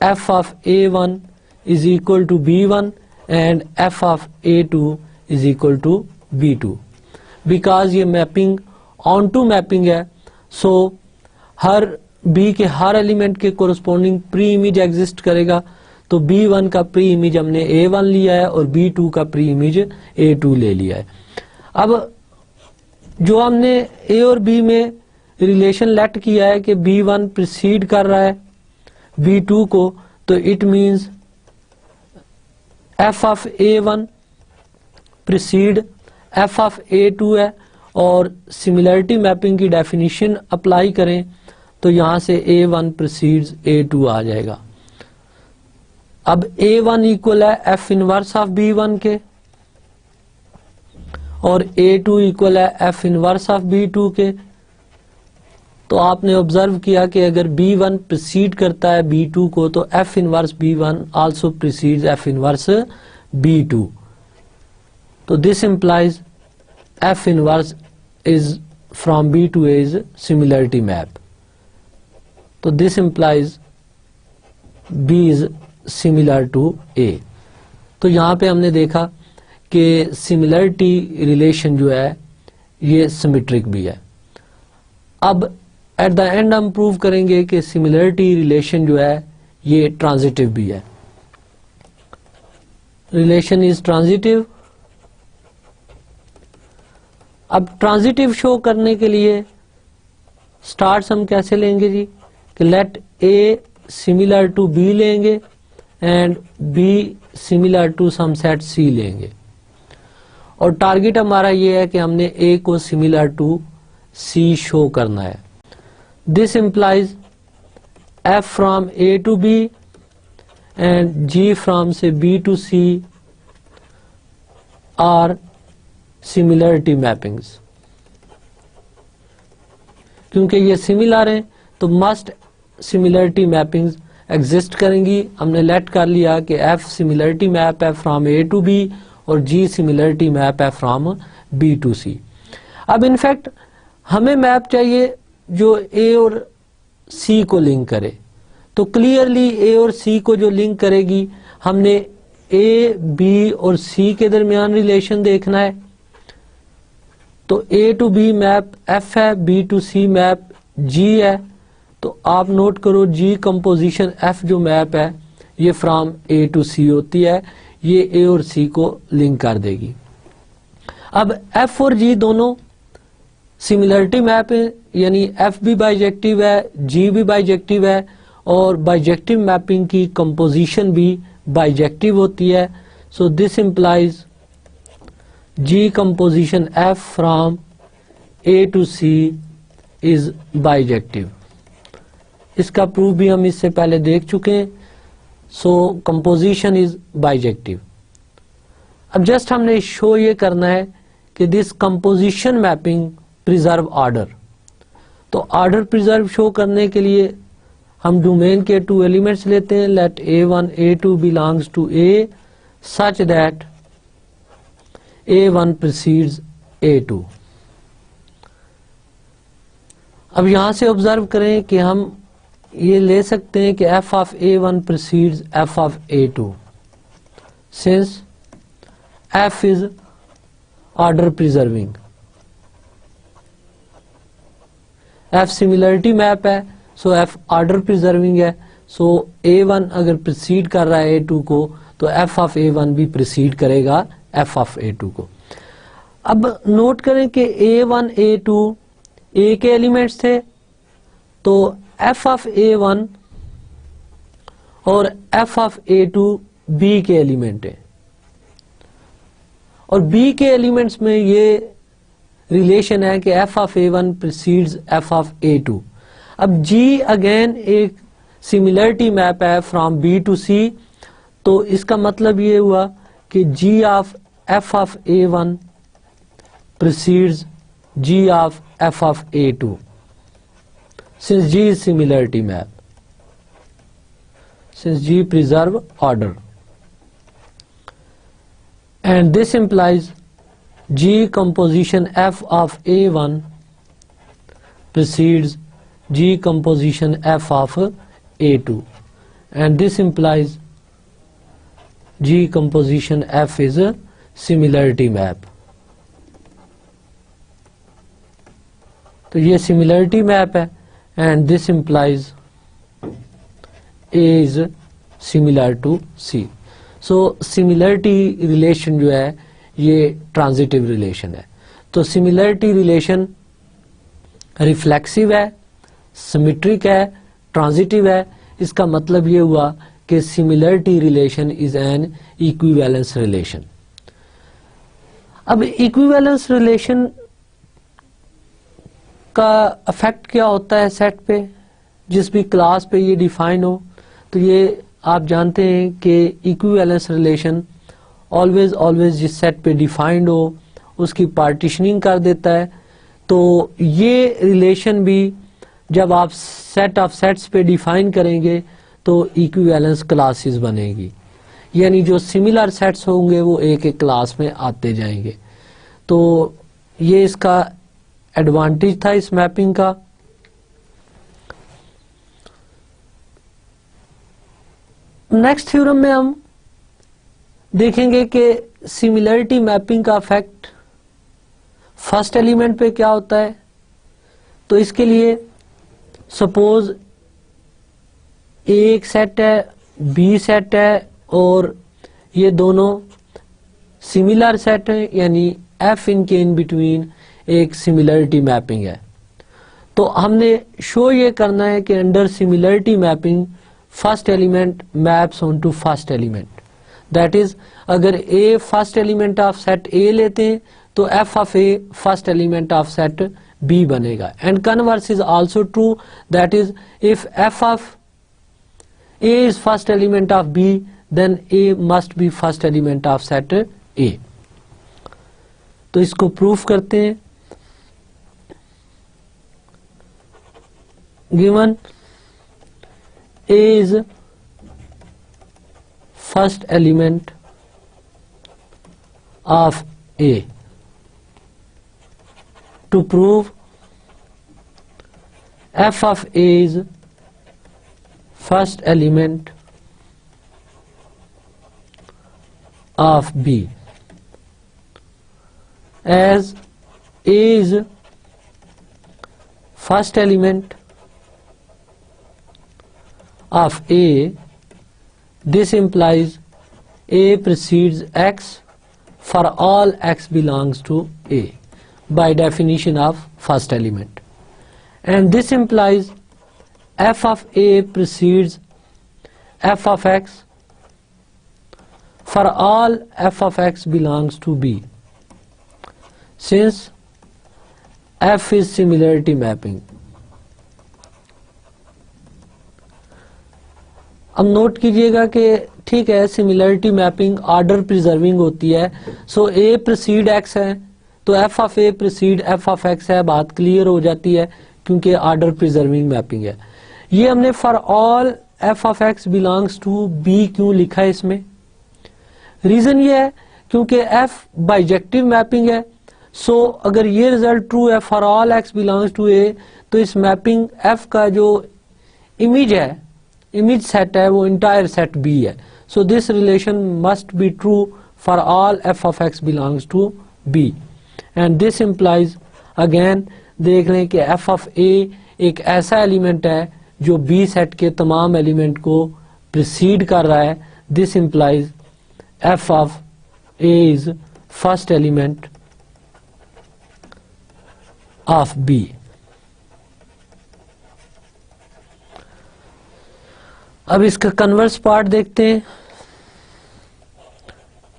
F of A1 is equal to B1 and F of A2 is equal to B2. Because یہ mapping on to mapping ہے, سو ہر B کے ہر element کے corresponding پری image exist کرے گا. تو B1 کا پری image ہم نے A1 لیا ہے اور B2 کا پری امیج A2 لے لیا ہے. اب جو ہم نے A اور B میں ریلیشن لیٹ کیا ہے کہ B1 پریسیڈ کر رہا ہے B2 کو, تو it means F of A1 precede F of A2 ہے, اور سملرٹی میپنگ کی ڈیفینیشن اپلائی کریں تو یہاں سے A1 precedes A2 آ جائے گا. اب A1 ایکول ہے F انورس آف B1 کے, اور A2 ایکول ہے F انورس آف B2 کے. تو آپ نے آبزرو کیا کہ اگر B1 پریسیڈ کرتا ہے B2 کو تو F inverse B1 also precedes F inverse B2. تو this implies F inverse is from B to A is similarity map. تو this implies B is similar to A. تو یہاں پہ ہم نے دیکھا کہ similarity relation جو ہے یہ سمیٹرک بھی ہے. اب ایٹ دا اینڈ ہم پروو کریں گے کہ سملرٹی ریلیشن جو ہے یہ ٹرانزیٹیو بھی ہے. Relation is transitive. اب ٹرانزیٹیو شو کرنے کے لیے اسٹارٹس ہم کیسے لیں گے جی کہ let A similar to B لیں گے and B similar to some set C لیں گے, اور ٹارگیٹ ہمارا یہ ہے کہ ہم نے اے کو سملر ٹو سی شو کرنا ہے. This implies F from A to B and G from سے B to C are similarity mappings. کیونکہ یہ سملر ہیں تو مسٹ سملرٹی میپنگز ایگزسٹ کریں گی. ہم نے لیٹ کر لیا کہ ایف سملرٹی میپ ہے فرام اے ٹو بی اور جی سملرٹی میپ ہے فرام بی ٹو سی. اب انفیکٹ ہمیں میپ چاہیے جو اے اور سی کو لنک کرے, تو کلیئرلی اے اور سی کو جو لنک کرے گی ہم نے اے بی اور سی کے درمیان ریلیشن دیکھنا ہے. تو اے ٹو بی میپ ایف ہے, بی ٹو سی میپ جی ہے. تو آپ نوٹ کرو جی کمپوزیشن ایف جو میپ ہے یہ فرام اے ٹو سی ہوتی ہے, یہ اے اور سی کو لنک کر دے گی. اب ایف اور جی دونوں سملرٹی میپ ہے, یعنی ایف بھی بائیجیکٹیو ہے, جی بھی بائیجیکٹیو ہے, اور بائیجیکٹیو میپنگ کی کمپوزیشن بھی بائیجیکٹیو ہوتی ہے. So this implies G composition F from A to C is bijective. اس کا پروف بھی ہم اس سے پہلے دیکھ چکے ہیں. سو کمپوزیشن از بائیجیکٹیو. اب جسٹ ہم نے شو یہ کرنا ہے کہ دس کمپوزیشن میپنگ پریزرو آرڈر. تو آرڈر پریزرو شو کرنے کے لیے ہم ڈومین کے 2 ایلیمنٹس لیتے ہیں. Let A1 A2 belongs to A such that A1 precedes A2. اب یہاں سے آبزرو کریں کہ ہم یہ لے سکتے ہیں کہ f of A1 precedes f of A2 since f is order preserving. f similarity map ہے, سو ایف آرڈر پریزرونگ ہے. سو A1 اگر پریسیڈ کر رہا ہے A2 کو تو f of A1 بھی پریسیڈ کرے گا f of A2 کو. اب نوٹ کریں کہ A1 A2 A کے ایلیمنٹس تھے, تو f of A1 اور f of A2 B کے ایلیمنٹ ہیں, اور B کے ایلیمنٹس میں یہ ریلیشن ہے کہ f of A1 precedes f of A2. اب G اگین ایک سملرٹی میپ ہے فرام B to C, تو اس کا مطلب یہ ہوا کہ G of f of A1 precedes G of f of A2 since G is similarity map, since G preserve order, and this implies G composition f of A1 precedes G composition f of A2, and this implies G composition f is a similarity map. تو یہ similarity map ہے, and this implies A is similar to C. So similarity relation جو ہے یہ ٹرانزیٹیو relation ہے. تو similarity relation reflexive ہے, symmetric ہے, ٹرانزیٹیو ہے. اس کا مطلب یہ ہوا کہ similarity relation is an equivalence relation. اب ایکویویلنس ریلیشن کا افیکٹ کیا ہوتا ہے سیٹ پہ, جس بھی کلاس پہ یہ ڈیفائن ہو. تو یہ آپ جانتے ہیں کہ ایکویویلنس ریلیشن آلویز جس سیٹ پہ ڈیفائنڈ ہو اس کی پارٹیشننگ کر دیتا ہے. تو یہ ریلیشن بھی جب آپ سیٹ آف سیٹس پہ ڈیفائن کریں گے تو ایکویویلنس کلاسز بنے گی, یعنی جو سملر سیٹس ہوں گے وہ ایک ایک کلاس میں آتے جائیں گے. تو یہ اس کا ایڈوانٹیج تھا اس میپنگ کا. نیکسٹ تھیورم میں ہم دیکھیں گے کہ سملرٹی میپنگ کا افیکٹ فرسٹ ایلیمنٹ پہ کیا ہوتا ہے؟ تو اس کے لیے سپوز اے ایک سیٹ ہے، بی سیٹ ہے، اور یہ دونوں سملر سیٹ ہیں، یعنی ایف ان کے ان بٹوین ایک سملرٹی میپنگ ہے. تو ہم نے شو یہ کرنا ہے کہ under similarity mapping first element maps on to first element. That is اگر A first element of set A لیتے ہیں تو F of A first element of set B بنے گا. And converse is also true, that is if F of A is first element of B then A must be first element of set اے. تو اس کو proof کرتے ہیں. given A is first element of A. To prove f of A is first element of B, as A is first element of A, this implies A precedes X for all X belongs to A by definition of first element, and this implies f of A precedes f of X for all f of X belongs to B, since f is similarity mapping. اب note کیجئے گا کہ ٹھیک ہے similarity mapping order پریزرونگ ہوتی ہے. سو اے precede X ہے تو F of A precede F of X ہے، بات کلیئر ہو جاتی ہے کیونکہ آرڈر پریزرونگ میپنگ ہے. یہ ہم نے for all F of X belongs to B کیوں لکھا ہے؟ اس میں ریزن یہ ہے کیونکہ ایف بائیجیکٹو میپنگ ہے. سو اگر یہ ریزلٹ ٹرو ہے for all X belongs to A تو اس میپنگ ایف کا جو امیج ہے، امیج سیٹ ہے، وہ انٹائر سیٹ بی ہے. So this relation must be true for all F of X belongs to B, and this implies again دیکھ لیں کہ ایف آف اے ایک ایسا ایلیمنٹ ہے جو بی سیٹ کے تمام ایلیمنٹ کو پریسیڈ کر رہا ہے. This implies F of A is first element of B. اب اس کا کنورس پارٹ دیکھتے ہیں.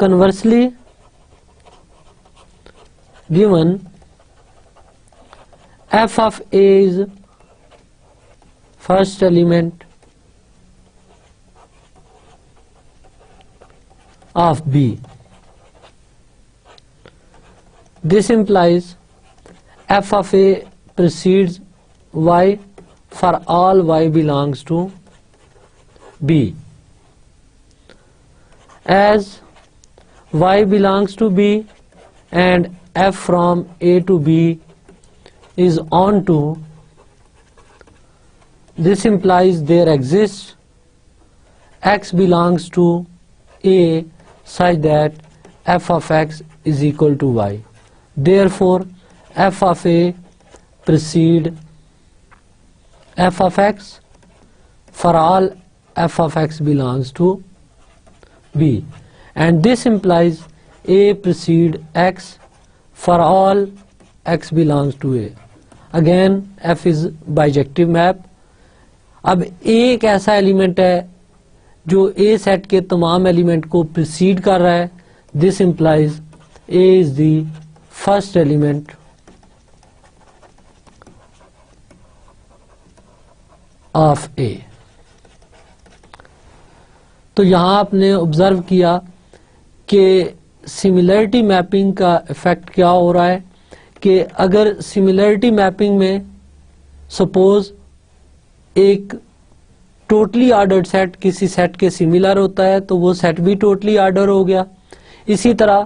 Conversely given f of A is first element of B, this implies f of A precedes y for all y belongs to B, as y belongs to B and f from A to B is on to, this implies there exists x belongs to A such that f of x is equal to y. Therefore f of A precede f of x for all f of x belongs to B, and this implies A precede x for all x belongs to A. Again f is bijective map. اب A ایک ایسا element ہے جو A set کے تمام element کو precede کر رہا ہے. This implies A is the first element of A. تو یہاں آپ نے آبزرو کیا کہ سملرٹی میپنگ کا افیکٹ کیا ہو رہا ہے کہ اگر سملرٹی میپنگ میں سپوز ایک ٹوٹلی آرڈرڈ سیٹ کسی سیٹ کے سملر ہوتا ہے تو وہ سیٹ بھی ٹوٹلی آرڈر ہو گیا. اسی طرح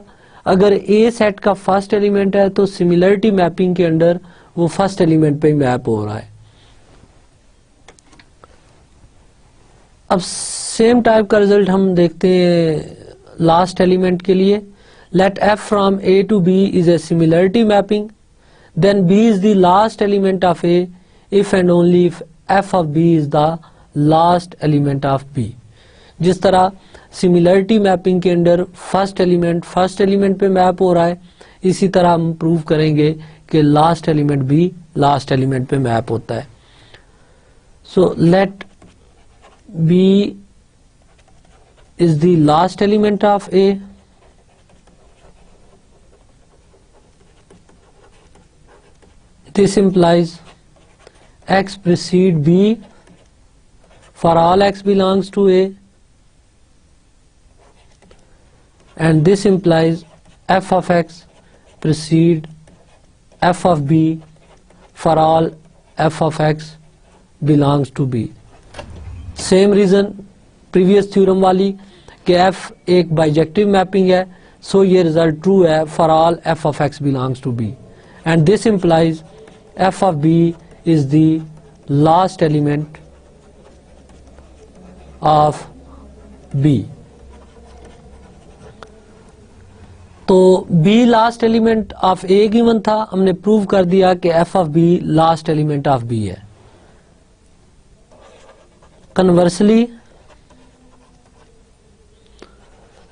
اگر اے سیٹ کا فرسٹ ایلیمنٹ ہے تو سملرٹی میپنگ کے انڈر وہ فرسٹ ایلیمنٹ پہ میپ ہو رہا ہے. اب سیم ٹائپ کا رزلٹ ہم دیکھتے ہیں لاسٹ ایلیمنٹ کے لیے. let f from A to B is a similarity mapping, then B is the last element of A if and only if f of B is the last element of B. جس طرح similarity mapping کے اندر first element پہ map ہو رہا ہے، اسی طرح ہم پروو کریں گے کہ لاسٹ ایلیمنٹ بھی لاسٹ ایلیمنٹ پہ میپ ہوتا ہے. سو let B is the last element of A. This implies x precede B for all x belongs to A, and this implies f of x precede f of B for all f of x belongs to B. Same reason previous theorem والی کہ F ایک bijective mapping ہے، so یہ result true ہے for all F of X belongs to B, and this implies F of B is the last element of B. تو B last element of A given تھا، ہم نے prove کر دیا کہ F of B last element of B ہے. Conversely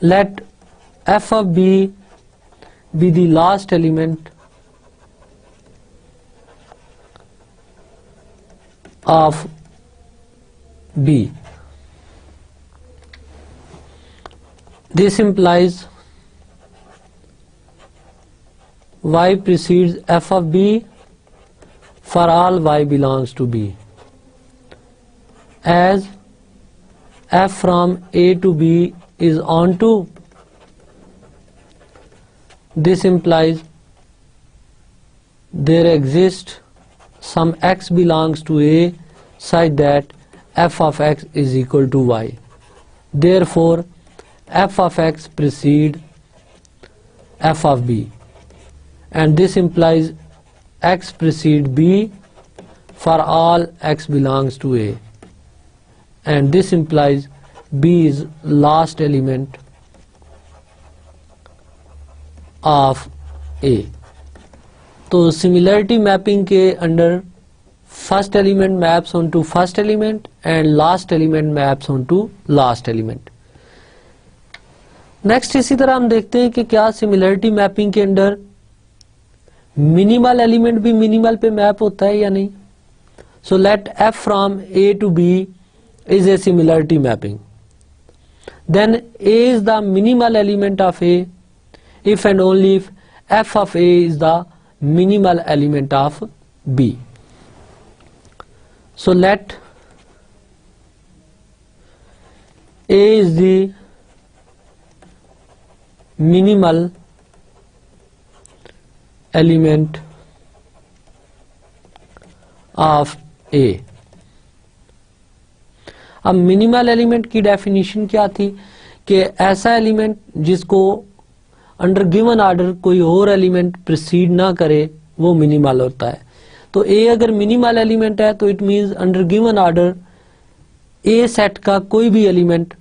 let f of B be the last element of B. This implies y precedes f of B for all y belongs to B, as f from A to B is onto. This implies there exists some x belongs to A such that f of x is equal to y. Therefore, f of x precedes f of B, and this implies x precedes B for all x belongs to A, and this implies B is last element of A. تو similarity mapping کے اندر first element maps onto first element and last element maps onto last element. Next اسی طرح ہم دیکھتے ہیں کہ کیا similarity mapping کے اندر minimal element بھی minimal پہ میپ ہوتا ہے یا نہیں. So let f from A to B is a similarity mapping. Then A is the minimal element of A if and only if f of A is the minimal element of B. So let A is the minimal element of A. اب minimal element کی definition کیا تھی کہ ایسا element جس کو under given order کوئی اور ایلیمنٹ پریسیڈ نہ کرے وہ منیمل ہوتا ہے. تو اے اگر منیمل ایلیمنٹ ہے تو it means under given order A set کا کوئی بھی ایلیمنٹ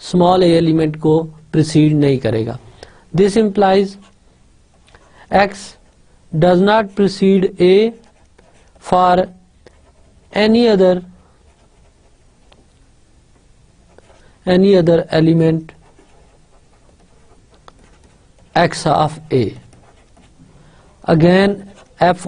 اسمال اے ایلیمنٹ کو پریسیڈ نہیں کرے گا. This implies X does not precede A for any other element x of A. Again f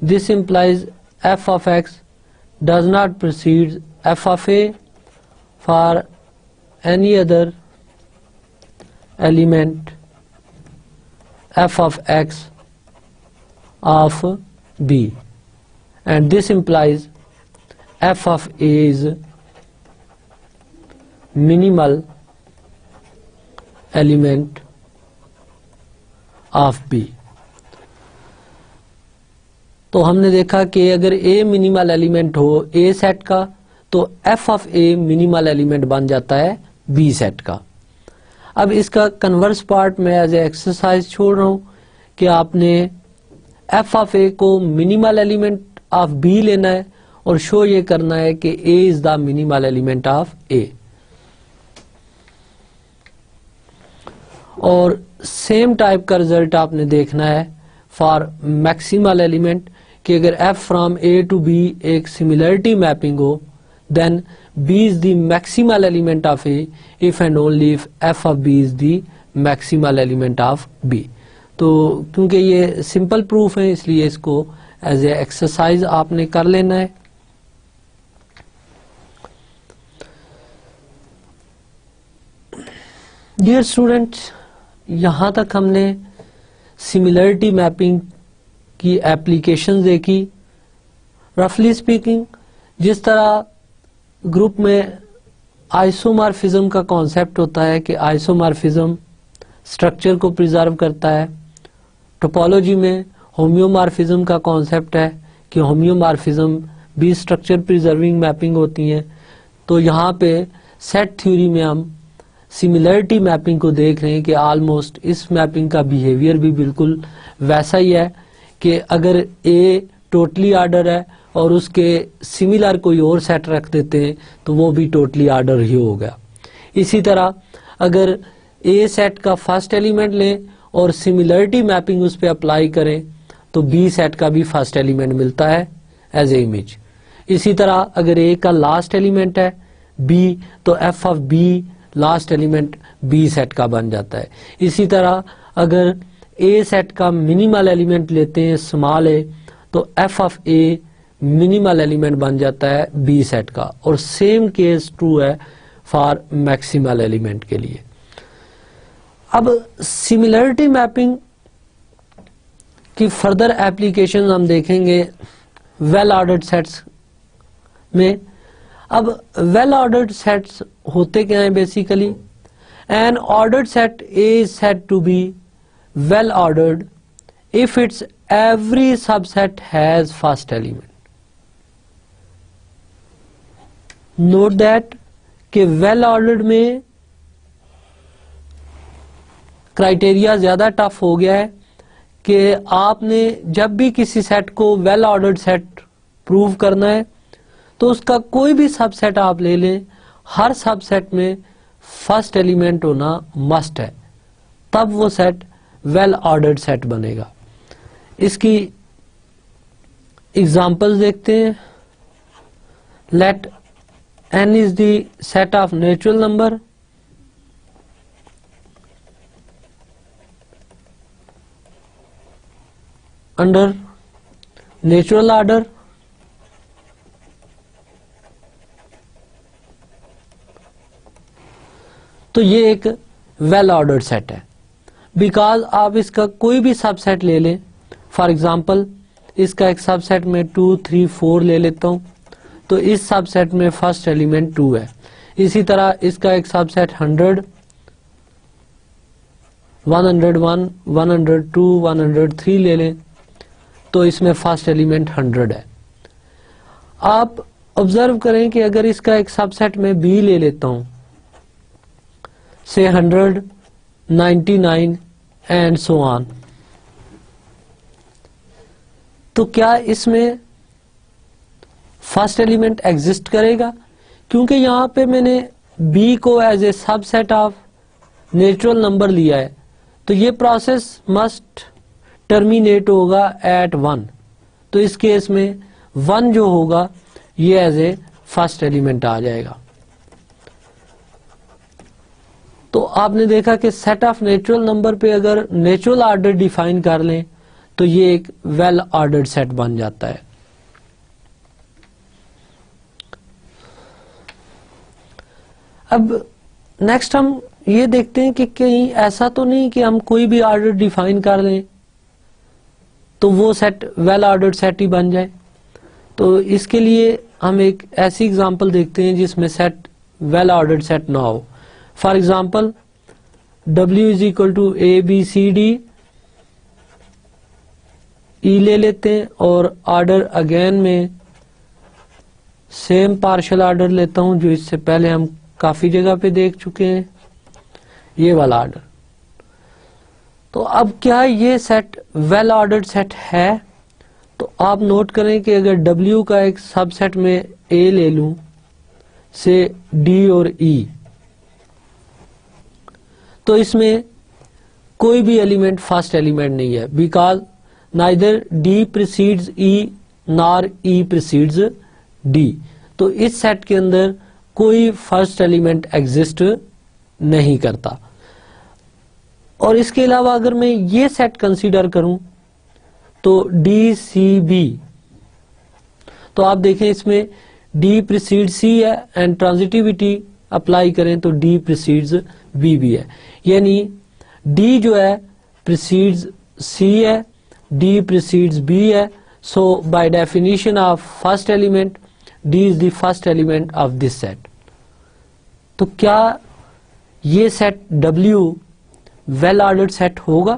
This implies f of x does not precede f of A for any other element f of x of B, and this implies f of A is minimal element of B. تو ہم نے دیکھا کہ اگر A minimal element ہو A set کا تو f of A minimal element بن جاتا ہے B سیٹ کا. اب اس کا کنورس پارٹ میں ایز اے ایکسرسائز چھوڑ رہا ہوں کہ آپ نے f of A کو منیمل ایلیمنٹ آف B لینا ہے اور شو یہ کرنا ہے کہ A is the minimal element of A. اور سیم ٹائپ کا رزلٹ آپ نے دیکھنا ہے فار میکسیمل ایلیمنٹ کہ اگر F from A to B ایک سملرٹی میپنگ ہو then B is the maximal element of A if and only if F of B is the maximal element of B. تو کیونکہ یہ simple proof ہے اس لیے اس کو ایز اے ایکسرسائز آپ نے کر لینا ہے. ڈیئر اسٹوڈینٹس، یہاں تک ہم نے سملرٹی میپنگ کی ایپلیکیشن دیکھی. رفلی اسپیکنگ جس طرح گروپ میں آئسومارفزم کا کانسیپٹ ہوتا ہے کہ آئسومارفزم اسٹرکچر کو پریزرو کرتا ہے، ٹوپولوجی میں ہومیومارفزم کا کانسیپٹ ہے کہ ہومیومارفزم بھی اسٹرکچر پریزرونگ میپنگ ہوتی ہیں. تو یہاں پہ سیٹ تھیوری میں ہم سملرٹی میپنگ کو دیکھ رہے ہیں کہ آلموسٹ اس میپنگ کا بیہیویئر بھی بالکل ویسا ہی ہے کہ اگر اے ٹوٹلی آرڈر ہے اور اس کے سملر کوئی اور سیٹ رکھ دیتے ہیں تو وہ بھی ٹوٹلی آرڈر ہی ہو گیا. اسی طرح اگر اے سیٹ کا فرسٹ ایلیمنٹ لیں اور سملرٹی میپنگ اس پہ اپلائی کریں تو بی سیٹ کا بھی فرسٹ ایلیمنٹ ملتا ہے ایز اے امیج. اسی طرح اگر اے کا لاسٹ ایلیمنٹ ہے بی تو F of B last element B set کا بن جاتا ہے. اسی طرح اگر اے سیٹ کا منیمل ایلیمنٹ لیتے ہیں اسمال اے تو F of a minimal element بن جاتا ہے بی سیٹ کا. اور سیم کیس ٹرو ہے فار میکسیمل ایلیمنٹ کے لیے. اب سملرٹی میپنگ کی فردر ایپلیکیشن ہم دیکھیں گے ویل آرڈرڈ سیٹس میں. اب ویل آرڈرڈ سیٹس ہوتے کیا ہیں basically? An ordered set is said to be well ordered if its every subset has first element. Note that کہ well ordered میں کرائٹیریا زیادہ ٹف ہو گیا ہے کہ آپ نے جب بھی کسی سیٹ کو well ordered سیٹ پروو کرنا ہے تو اس کا کوئی بھی سب سیٹ آپ لے لیں، ہر سب سیٹ میں فرسٹ ایلیمنٹ ہونا مسٹ ہے، تب وہ سیٹ well ordered سیٹ بنے گا. اس کی ایگزامپل دیکھتے ہیں. Let n is the set of natural number under natural order. تو یہ ایک ویل آرڈرڈ سیٹ ہے بیکاز آپ اس کا کوئی بھی سب سیٹ لے لیں. فار ایگزامپل اس کا ایک سب سیٹ میں 2 3 4 لے لیتا ہوں تو اس سب سیٹ میں فرسٹ ایلیمنٹ 2 ہے. اسی طرح اس کا ایک سب سیٹ 100 101 102 103 لے لیں تو اس میں فرسٹ ایلیمنٹ 100 ہے. آپ آبزرو کریں کہ اگر اس کا ایک سب سیٹ میں بی لے لیتا ہوں سے 100 99 اینڈ سو آن، تو کیا اس میں فرسٹ ایلیمنٹ ایگزسٹ کرے گا؟ کیونکہ یہاں پہ میں نے بی کو as a subset of natural number لیا ہے تو یہ پروسیس مسٹ ٹرمینیٹ ہوگا ایٹ 1. تو اس کیس میں 1 جو ہوگا یہ ایز اے فرسٹ ایلیمنٹ آ جائے گا. تو آپ نے دیکھا کہ سیٹ آف نیچرل نمبر پہ اگر نیچرل آرڈر ڈیفائن کر لیں تو یہ ایک ویل آرڈرڈ سیٹ بن جاتا ہے. اب نیکسٹ ہم یہ دیکھتے ہیں کہ کہیں ایسا تو نہیں کہ ہم کوئی بھی آرڈر ڈیفائن کر لیں تو وہ سیٹ ویل آرڈرڈ سیٹ ہی بن جائے. تو اس کے لیے ہم ایک ایسی ایگزامپل دیکھتے ہیں جس میں سیٹ ویل آرڈرڈ سیٹ نہ ہو. For example W is equal to A B C D E لے لیتے ہیں اور آرڈر اگین میں سیم پارشل آرڈر لیتا ہوں جو اس سے پہلے ہم کافی جگہ پہ دیکھ چکے ہیں، یہ والا آرڈر. تو اب کیا یہ سیٹ ویل آرڈرڈ سیٹ ہے؟ تو آپ نوٹ کریں کہ اگر W کا ایک سب سیٹ میں A لے لوں سے D اور E تو اس میں کوئی بھی ایلیمنٹ فرسٹ ایلیمنٹ نہیں ہے, بیکاز نائدر ڈی پریسیڈز ای نار ای پریسیڈز ڈی. تو اس سیٹ کے اندر کوئی فرسٹ ایلیمنٹ ایگزسٹ نہیں کرتا. اور اس کے علاوہ اگر میں یہ سیٹ کنسیڈر کروں تو ڈی سی بی, تو آپ دیکھیں اس میں ڈی پریسیڈ سی ہے اینڈ ٹرانزٹیوٹی اپلائی کریں تو ڈی پریسیڈز بی بھی ہے, یعنی ڈی جو ہے پریسیڈز سی ہے, ڈی پریسیڈز بی ہے. So by definition of first element D is the first element of this set. تو کیا یہ set W well ordered set ہوگا؟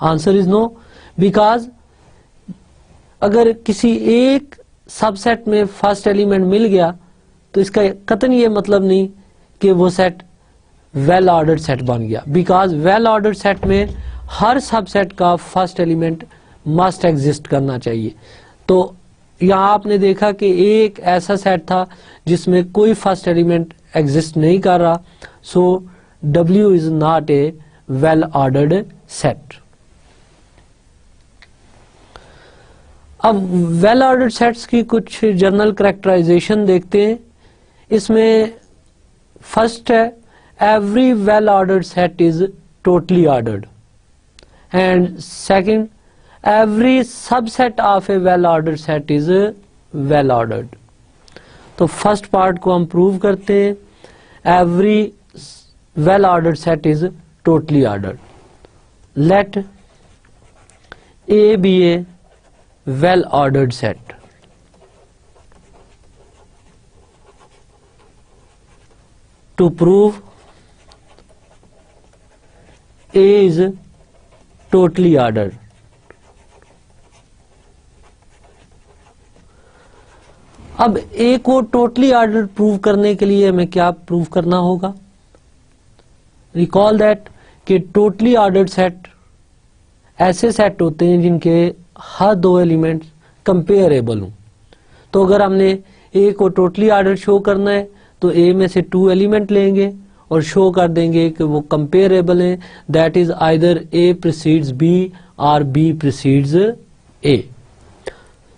آنسر از نو, بیکاز اگر کسی ایک سب سیٹ میں فرسٹ ایلیمنٹ مل گیا تو اس کا قطعاً یہ مطلب نہیں کہ وہ سیٹ ویل آرڈرڈ سیٹ بن گیا, بیکاز ویل آرڈرڈ سیٹ میں ہر سب سیٹ کا فرسٹ ایلیمنٹ مسٹ ایگزسٹ کرنا چاہیے. تو یہاں آپ نے دیکھا کہ ایک ایسا سیٹ تھا جس میں کوئی فرسٹ ایلیمنٹ ایگزسٹ نہیں کر رہا, so W is not a well ordered set. اب ویل آرڈرڈ سیٹس کی کچھ جنرل کریکٹرائزیشن دیکھتے ہیں. اس میں فرسٹ ہے every well ordered set is totally ordered, and second every subset of A well ordered set is well ordered. تو first part کو ہم پروو کرتے ہیں, every well ordered set is totally ordered. Let a be a well ordered set. To prove A is totally ordered, اب A کو totally order prove کرنے کے لیے ہمیں کیا پروو کرنا ہوگا؟ ریکال دیٹ کہ ٹوٹلی آرڈرڈ سیٹ ایسے سیٹ ہوتے ہیں جن کے ہر دو ایلیمنٹ کمپیریبل ہوں. تو اگر ہم نے اے کو ٹوٹلی آرڈر شو کرنا ہے تو اے میں سے 2 ایلیمنٹ لیں گے اور شو کر دیں گے کہ وہ کمپیریبل ہیں, that is either a precedes b or b precedes a.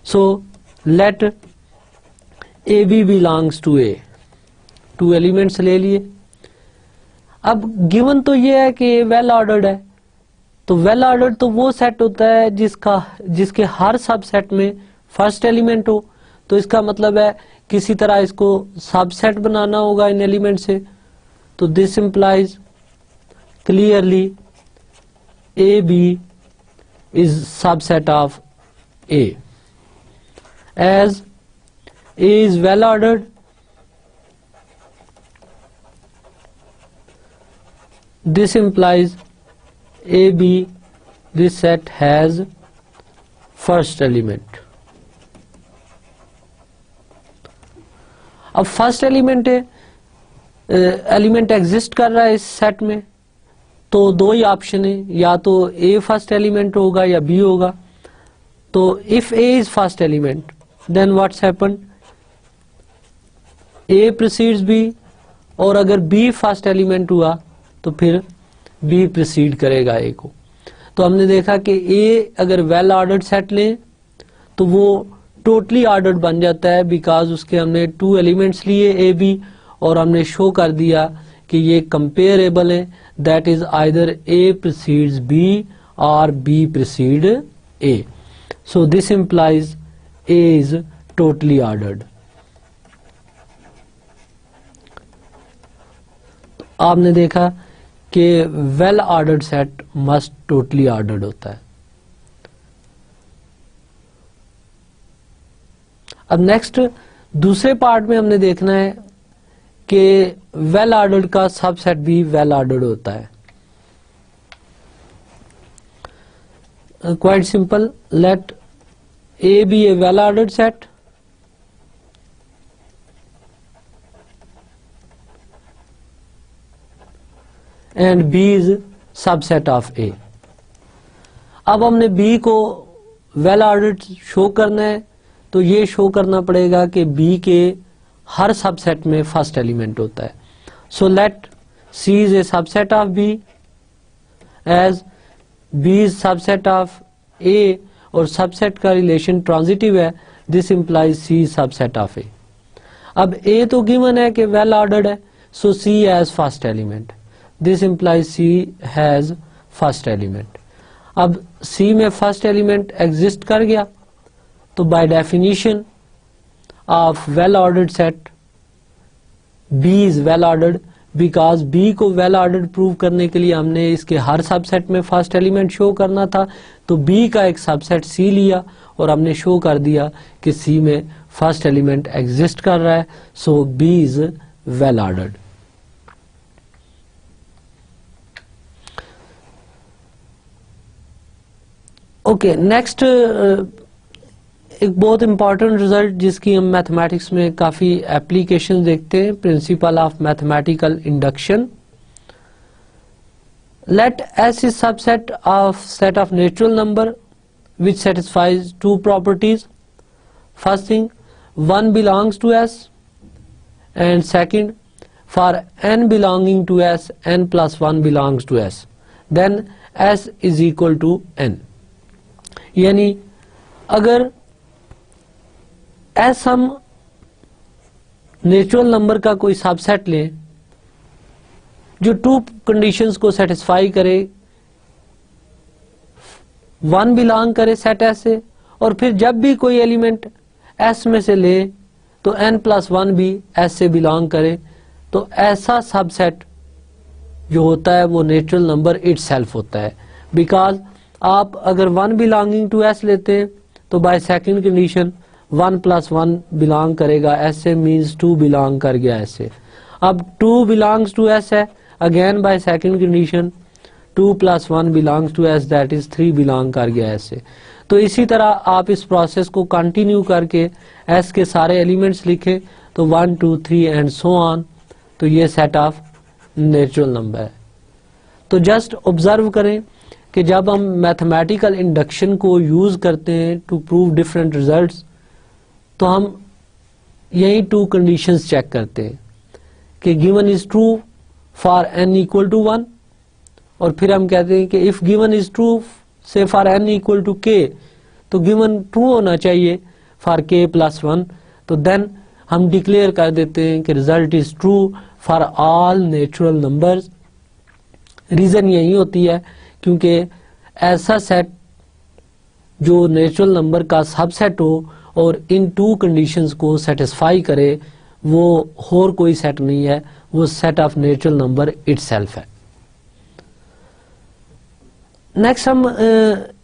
So let a b belongs to A, 2 elements لے لیے. اب گیون تو یہ ہے کہ ویل آرڈرڈ ہے, تو ویل آرڈرڈ تو وہ سیٹ ہوتا ہے جس کے ہر سب سیٹ میں فرسٹ ایلیمنٹ ہو. تو اس کا مطلب ہے کسی طرح اس کو سب سیٹ بنانا ہوگا ان ایلیمنٹ سے. تو this implies clearly A B is subset of A. As A is well ordered, this implies AB, this set has first element. اب فرسٹ ایلیمنٹ ایگزسٹ کر رہا ہے اس سیٹ میں, تو 2 ہی آپشن ہیں, یا تو A فرسٹ ایلیمنٹ ہوگا یا B ہوگا. تو if A is first element then what's happened, A precedes B, اور اگر B فرسٹ ایلیمنٹ ہوا تو پھر B پریسیڈ کرے گا A کو. تو ہم نے دیکھا کہ A اگر ویل آرڈرڈ سیٹ لیں تو وہ ٹوٹلی آرڈرڈ بن جاتا ہے, بیکاز اس کے ہم نے 2 ایلیمنٹس لیے A B اور ہم نے شو کر دیا کہ یہ کمپیریبل ہیں, that is either A precedes B اور B precede A. So this implies A is totally ordered. آپ نے دیکھا کہ well ordered set must totally ordered ہوتا ہے. اب نیکسٹ دوسرے پارٹ میں ہم نے دیکھنا ہے کہ ویل آرڈرڈ کا سب سیٹ بھی ویل آرڈرڈ ہوتا ہے. Quite simple, let a be a well ordered set and B is subset of A. اب ہم نے B کو ویل آرڈرڈ شو کرنا ہے تو یہ شو کرنا پڑے گا کہ B کے ہر سب سیٹ میں فرسٹ ایلیمنٹ ہوتا ہے. سو لیٹ C is a subset of B as B is subset of A اور سب سیٹ کا ریلیشن ٹرانزیٹیو ہے, this implies C subset of A. اب اے تو گیون ہے کہ ویل آرڈرڈ ہے, so C has first element, this implies C has first element. اب C میں فرسٹ ایلیمنٹ ایگزسٹ کر گیا تو by definition of well ordered set B is well ordered, because B کو ویل آرڈرڈ پروو کرنے کے لیے ہم نے اس کے ہر سب سیٹ میں فرسٹ ایلیمنٹ شو کرنا تھا, تو بی کا ایک سب سیٹ سی لیا اور ہم نے شو کر دیا کہ سی میں فرسٹ ایلیمنٹ ایگزسٹ کر رہا ہے, so B is well ordered. Okay, next ایک بہت امپورٹنٹ ریزلٹ جس کی ہم میتھمیٹکس میں کافی ایپلیکیشن دیکھتے ہیں, principle of mathematical induction. Let S is subset of set of natural number which satisfies two properties. First thing, 1 belongs to S, and second, for n belonging to S, n plus 1 belongs to S, then S is equal to n. یعنی اگر S ہم natural number کا کوئی سب set لیں جو 2 conditions کو satisfy کرے, 1 belong کرے سیٹ ایس سے, اور پھر جب بھی کوئی ایلیمنٹ ایس میں سے لے تو n پلس 1 بھی ایس سے بلانگ کرے, تو ایسا سب سیٹ جو ہوتا ہے وہ نیچرل نمبر اٹ سیلف ہوتا ہے. بیکاز آپ اگر 1 بلانگنگ ٹو ایس لیتے ہیں تو by second condition 1 plus 1 belong کرے گا ایس سے, مینس 2 بلانگ کر گیا ایس سے. اب 2 بلانگس ٹو ایس ہے, again by second condition 2 plus 1 belongs to S, that is 3 belong کر گیا S سے. تو اسی طرح آپ اس پروسیس کو کنٹینیو کر کے S کے سارے ایلیمنٹس لکھیں تو 1 2 3 اینڈ سو آن, تو یہ سیٹ آف نیچرل نمبر ہے. تو جسٹ آبزرو کریں کہ جب ہم میتھمیٹیکل انڈکشن کو یوز کرتے ہیں ٹو پروو ڈفرینٹ ریزلٹس, تو ہم یہی 2 کنڈیشنز چیک کرتے ہیں کہ given is true for n equal to 1, اور پھر ہم کہتے ہیں کہ if given is true say for n equal to k, تو given true ہونا چاہیے for k plus 1, تو then ہم ڈکلیئر کر دیتے ہیں کہ result is true for all natural numbers. Reason یہی ہوتی ہے کیونکہ ایسا سیٹ جو نیچرل نمبر کا سب سیٹ ہو اور ان 2 کنڈیشنز کو سیٹسفائی کرے وہ اور کوئی سیٹ نہیں ہے, وہ set of natural number itself ہے. نیکسٹ ہم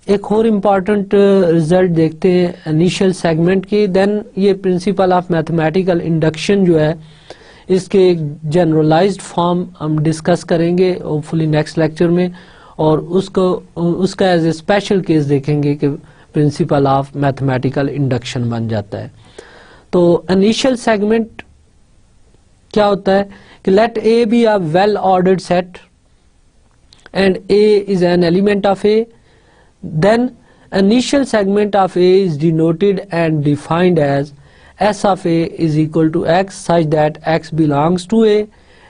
ایک اور امپورٹنٹ ریزلٹ دیکھتے ہیں انیشیل سیگمنٹ کی. دین یہ پرنسپل آف میتھمیٹیکل انڈکشن جو ہے اس کے جنرلائزڈ فارم ہم ڈسکس کریں گے ہوپ فلی نیکسٹ لیکچر میں, اور اس کا ایز اے اسپیشل کیس دیکھیں گے کہ پرنسپل آف میتھمیٹیکل انڈکشن بن جاتا ہے. تو انیشیل سیگمنٹ کیا ہوتا ہے کہ let a be a well ordered set and A is an element of A, then initial segment of A is denoted and defined as S of A is equal to X such that X belongs to A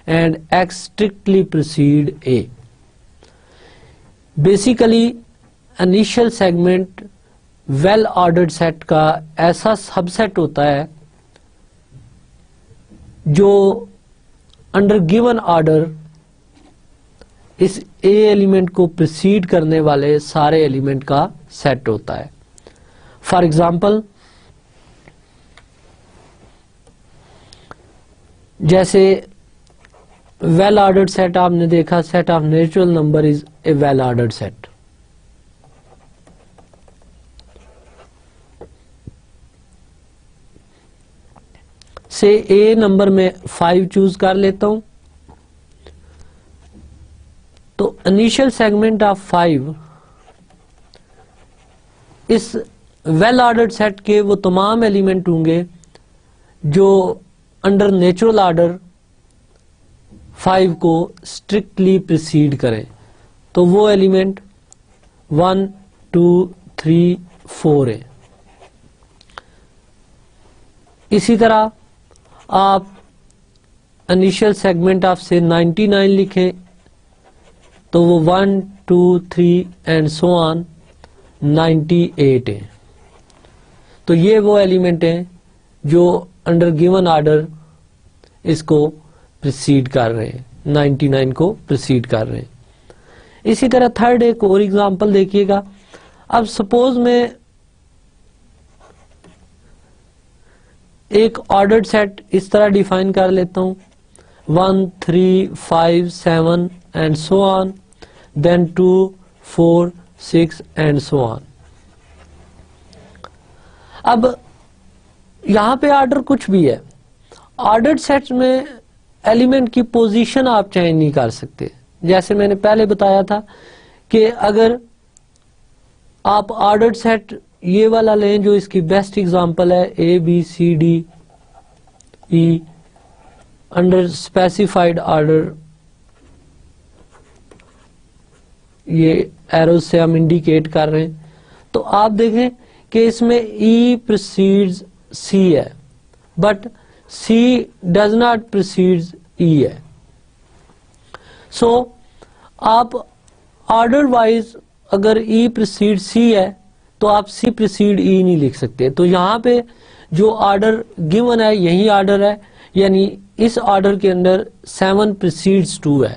and X strictly precede A. Basically initial segment well ordered set کا ایسا سب set ہوتا ہے جو under given order اس A element کو precede کرنے والے سارے ایلیمنٹ کا سیٹ ہوتا ہے. فار ایگزامپل جیسے ویل آرڈرڈ سیٹ آپ نے دیکھا, set of natural number is a well ordered set. Say a number میں 5 چوز کر لیتا ہوں, تو انیشل سیگمنٹ آف 5 اس ویل آرڈرڈ سیٹ کے وہ تمام ایلیمنٹ ہوں گے جو انڈر نیچرل آرڈر 5 کو اسٹرکٹلی پریسیڈ کریں. تو وہ ایلیمنٹ 1 2 3 4 ہے. اسی طرح آپ انیشل سیگمنٹ آف سے 99 لکھیں تو وہ 1 2, 3 اینڈ سو آن 98 ہیں. تو یہ وہ ایلیمنٹ ہیں جو انڈر گیون آرڈر اس کو پریسیڈ کر رہے ہیں, 99 کو پریسیڈ کر رہے ہیں. اسی طرح تھرڈ ایک اور ایگزامپل دیکھیے گا. اب سپوز میں ایک آرڈرڈ سیٹ اس طرح ڈیفائن کر لیتا ہوں 1, 3, 5, 7 and so on, then 2, 4, 6 and so آن. اب یہاں پہ آرڈر کچھ بھی ہے. آرڈرڈ سیٹ میں ایلیمنٹ کی پوزیشن آپ چینج نہیں کر سکتے. جیسے میں نے پہلے بتایا تھا کہ اگر آپ آرڈرڈ سیٹ یہ والا لیں جو اس کی بیسٹ ایگزامپل ہے, A B C D E under specified order, یہ ایروز سے ہم انڈیکیٹ کر رہے ہیں, تو آپ دیکھیں کہ اس میں ای پریسیڈز سی ہے بٹ سی ڈز ناٹ پریسیڈز ای ہے. سو آپ آرڈر وائز اگر ای پریسیڈ سی ہے تو آپ سی پریسیڈ ای نہیں لکھ سکتے. تو یہاں پہ جو آرڈر گیون ہے یہی آرڈر ہے, یعنی اس آرڈر کے اندر 7 پریسیڈز 2 ہے.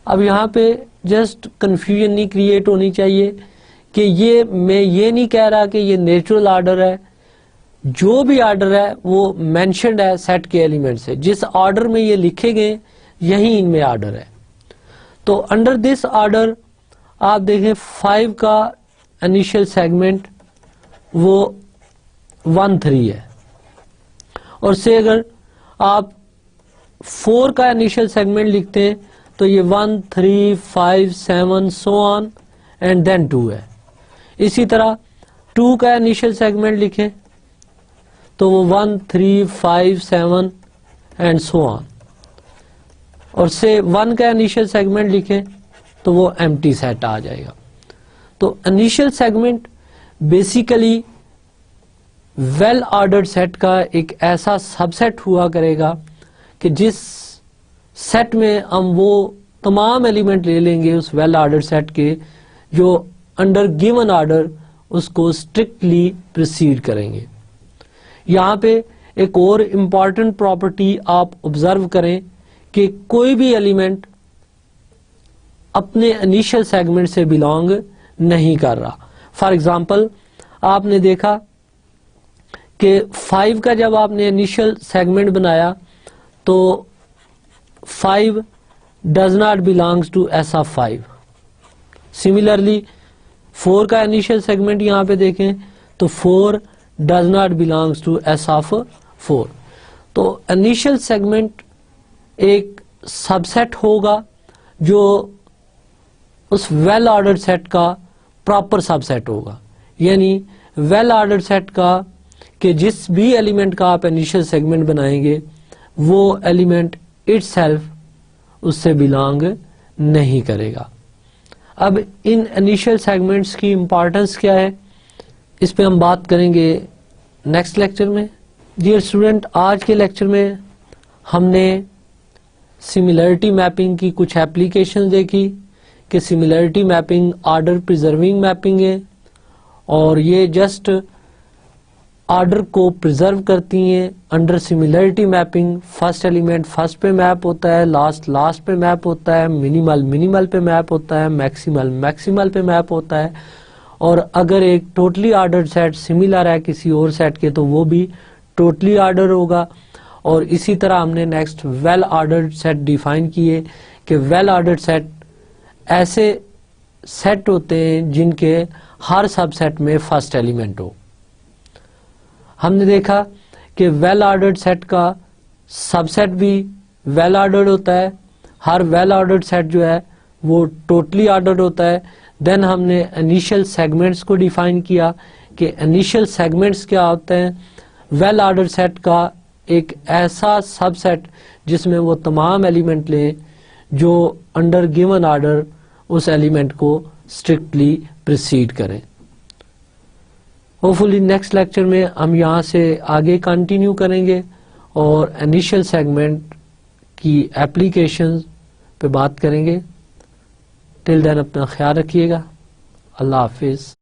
اب یہاں پہ جسٹ کنفیوژن نہیں کریٹ ہونی چاہیے کہ یہ میں یہ نہیں کہہ رہا کہ یہ نیچرل آرڈر ہے. جو بھی آرڈر ہے وہ مینشنڈ ہے سیٹ کے ایلیمنٹ سے, جس آرڈر میں یہ لکھے گئے یہی ان میں آرڈر ہے. تو انڈر دس آرڈر آپ دیکھیں 5 کا انیشل سیگمنٹ وہ 1, 3 ہے, اور سے اگر آپ 4 کا انیشل سیگمنٹ لکھتے ہیں تو یہ 1, 3, 5, 7 سو آن اینڈ دین 2 ہے. اسی طرح 2 کا انیشل سیگمنٹ لکھیں تو وہ 1, 3, 5, 7 اینڈ سو آن, اور سے 1 کا انیشل سیگمنٹ لکھیں تو وہ ایمٹی سیٹ آ جائے گا. تو initial segment basically well ordered set کا ایک ایسا سب سیٹ ہوا کرے گا کہ جس سیٹ میں ہم وہ تمام ایلیمنٹ لے لیں گے اس ویل آرڈرڈ سیٹ کے جو انڈر گیون آرڈر اس کو اسٹرکٹلی پریسیڈ کریں گے. یہاں پہ ایک اور امپورٹنٹ پراپرٹی آپ آبزرو کریں کہ کوئی بھی ایلیمنٹ اپنے انیشل سیگمنٹ سے بلانگ نہیں کر رہا. فار ایگزامپل آپ نے دیکھا کہ 5 کا جب آپ نے انیشل سیگمنٹ بنایا تو 5 does not belongs to S of 5. Similarly 4 کا انیشل سیگمنٹ یہاں پہ دیکھیں تو 4 does not belongs to S of 4. تو انیشل سیگمنٹ ایک سب سیٹ ہوگا جو اس ویل آرڈرڈ سیٹ کا پراپر سب سیٹ ہوگا, یعنی ویل آرڈرڈ سیٹ کا کہ جس بھی ایلیمنٹ کا آپ انیشل سیگمنٹ بنائیں گے وہ ایلیمنٹ اٹ سیلف اس سے بلانگ نہیں کرے گا. اب ان انیشل سیگمنٹس کی امپورٹنس کیا ہے اس پہ ہم بات کریں گے نیکسٹ لیکچر میں. ڈیئر اسٹوڈنٹ, آج کے لیکچر میں ہم نے سملرٹی میپنگ کی کچھ ایپلیکیشن دیکھی کہ similarity mapping order preserving mapping ہے, اور یہ جسٹ آرڈر کو پریزرو کرتی ہیں. Under similarity mapping first element first پہ میپ ہوتا ہے, لاسٹ پہ میپ ہوتا ہے, منیمل پہ میپ ہوتا ہے, میکسیمل پہ میپ ہوتا ہے, اور اگر ایک ٹوٹلی آرڈرڈ سیٹ سملر ہے کسی اور سیٹ کے تو وہ بھی ٹوٹلی آرڈر ہوگا. اور اسی طرح ہم نے next well ordered set define کیے کہ ویل آرڈرڈ سیٹ ایسے سیٹ ہوتے ہیں جن کے ہر سب سیٹ میں فرسٹ ایلیمنٹ ہو. ہم نے دیکھا کہ ویل آرڈرڈ سیٹ کا سب سیٹ بھی ویل آرڈرڈ ہوتا ہے, ہر ویل آرڈرڈ سیٹ جو ہے وہ ٹوٹلی آرڈرڈ ہوتا ہے. دین ہم نے انیشل سیگمنٹس کو ڈیفائن کیا کہ انیشل سیگمنٹس کیا ہوتے ہیں. ویل آرڈرڈ سیٹ کا ایک ایسا سب سیٹ جس میں وہ تمام ایلیمنٹ لیں جو انڈر گیون آرڈر اس ایلیمنٹ کو اسٹرکٹلی پریسیڈ کریں. ہوپفلی نیکسٹ لیکچر میں ہم یہاں سے آگے کنٹینیو کریں گے اور انیشل سیگمنٹ کی ایپلیکیشنز پہ بات کریں گے. ٹل دین اپنا خیال رکھیے گا. اللہ حافظ.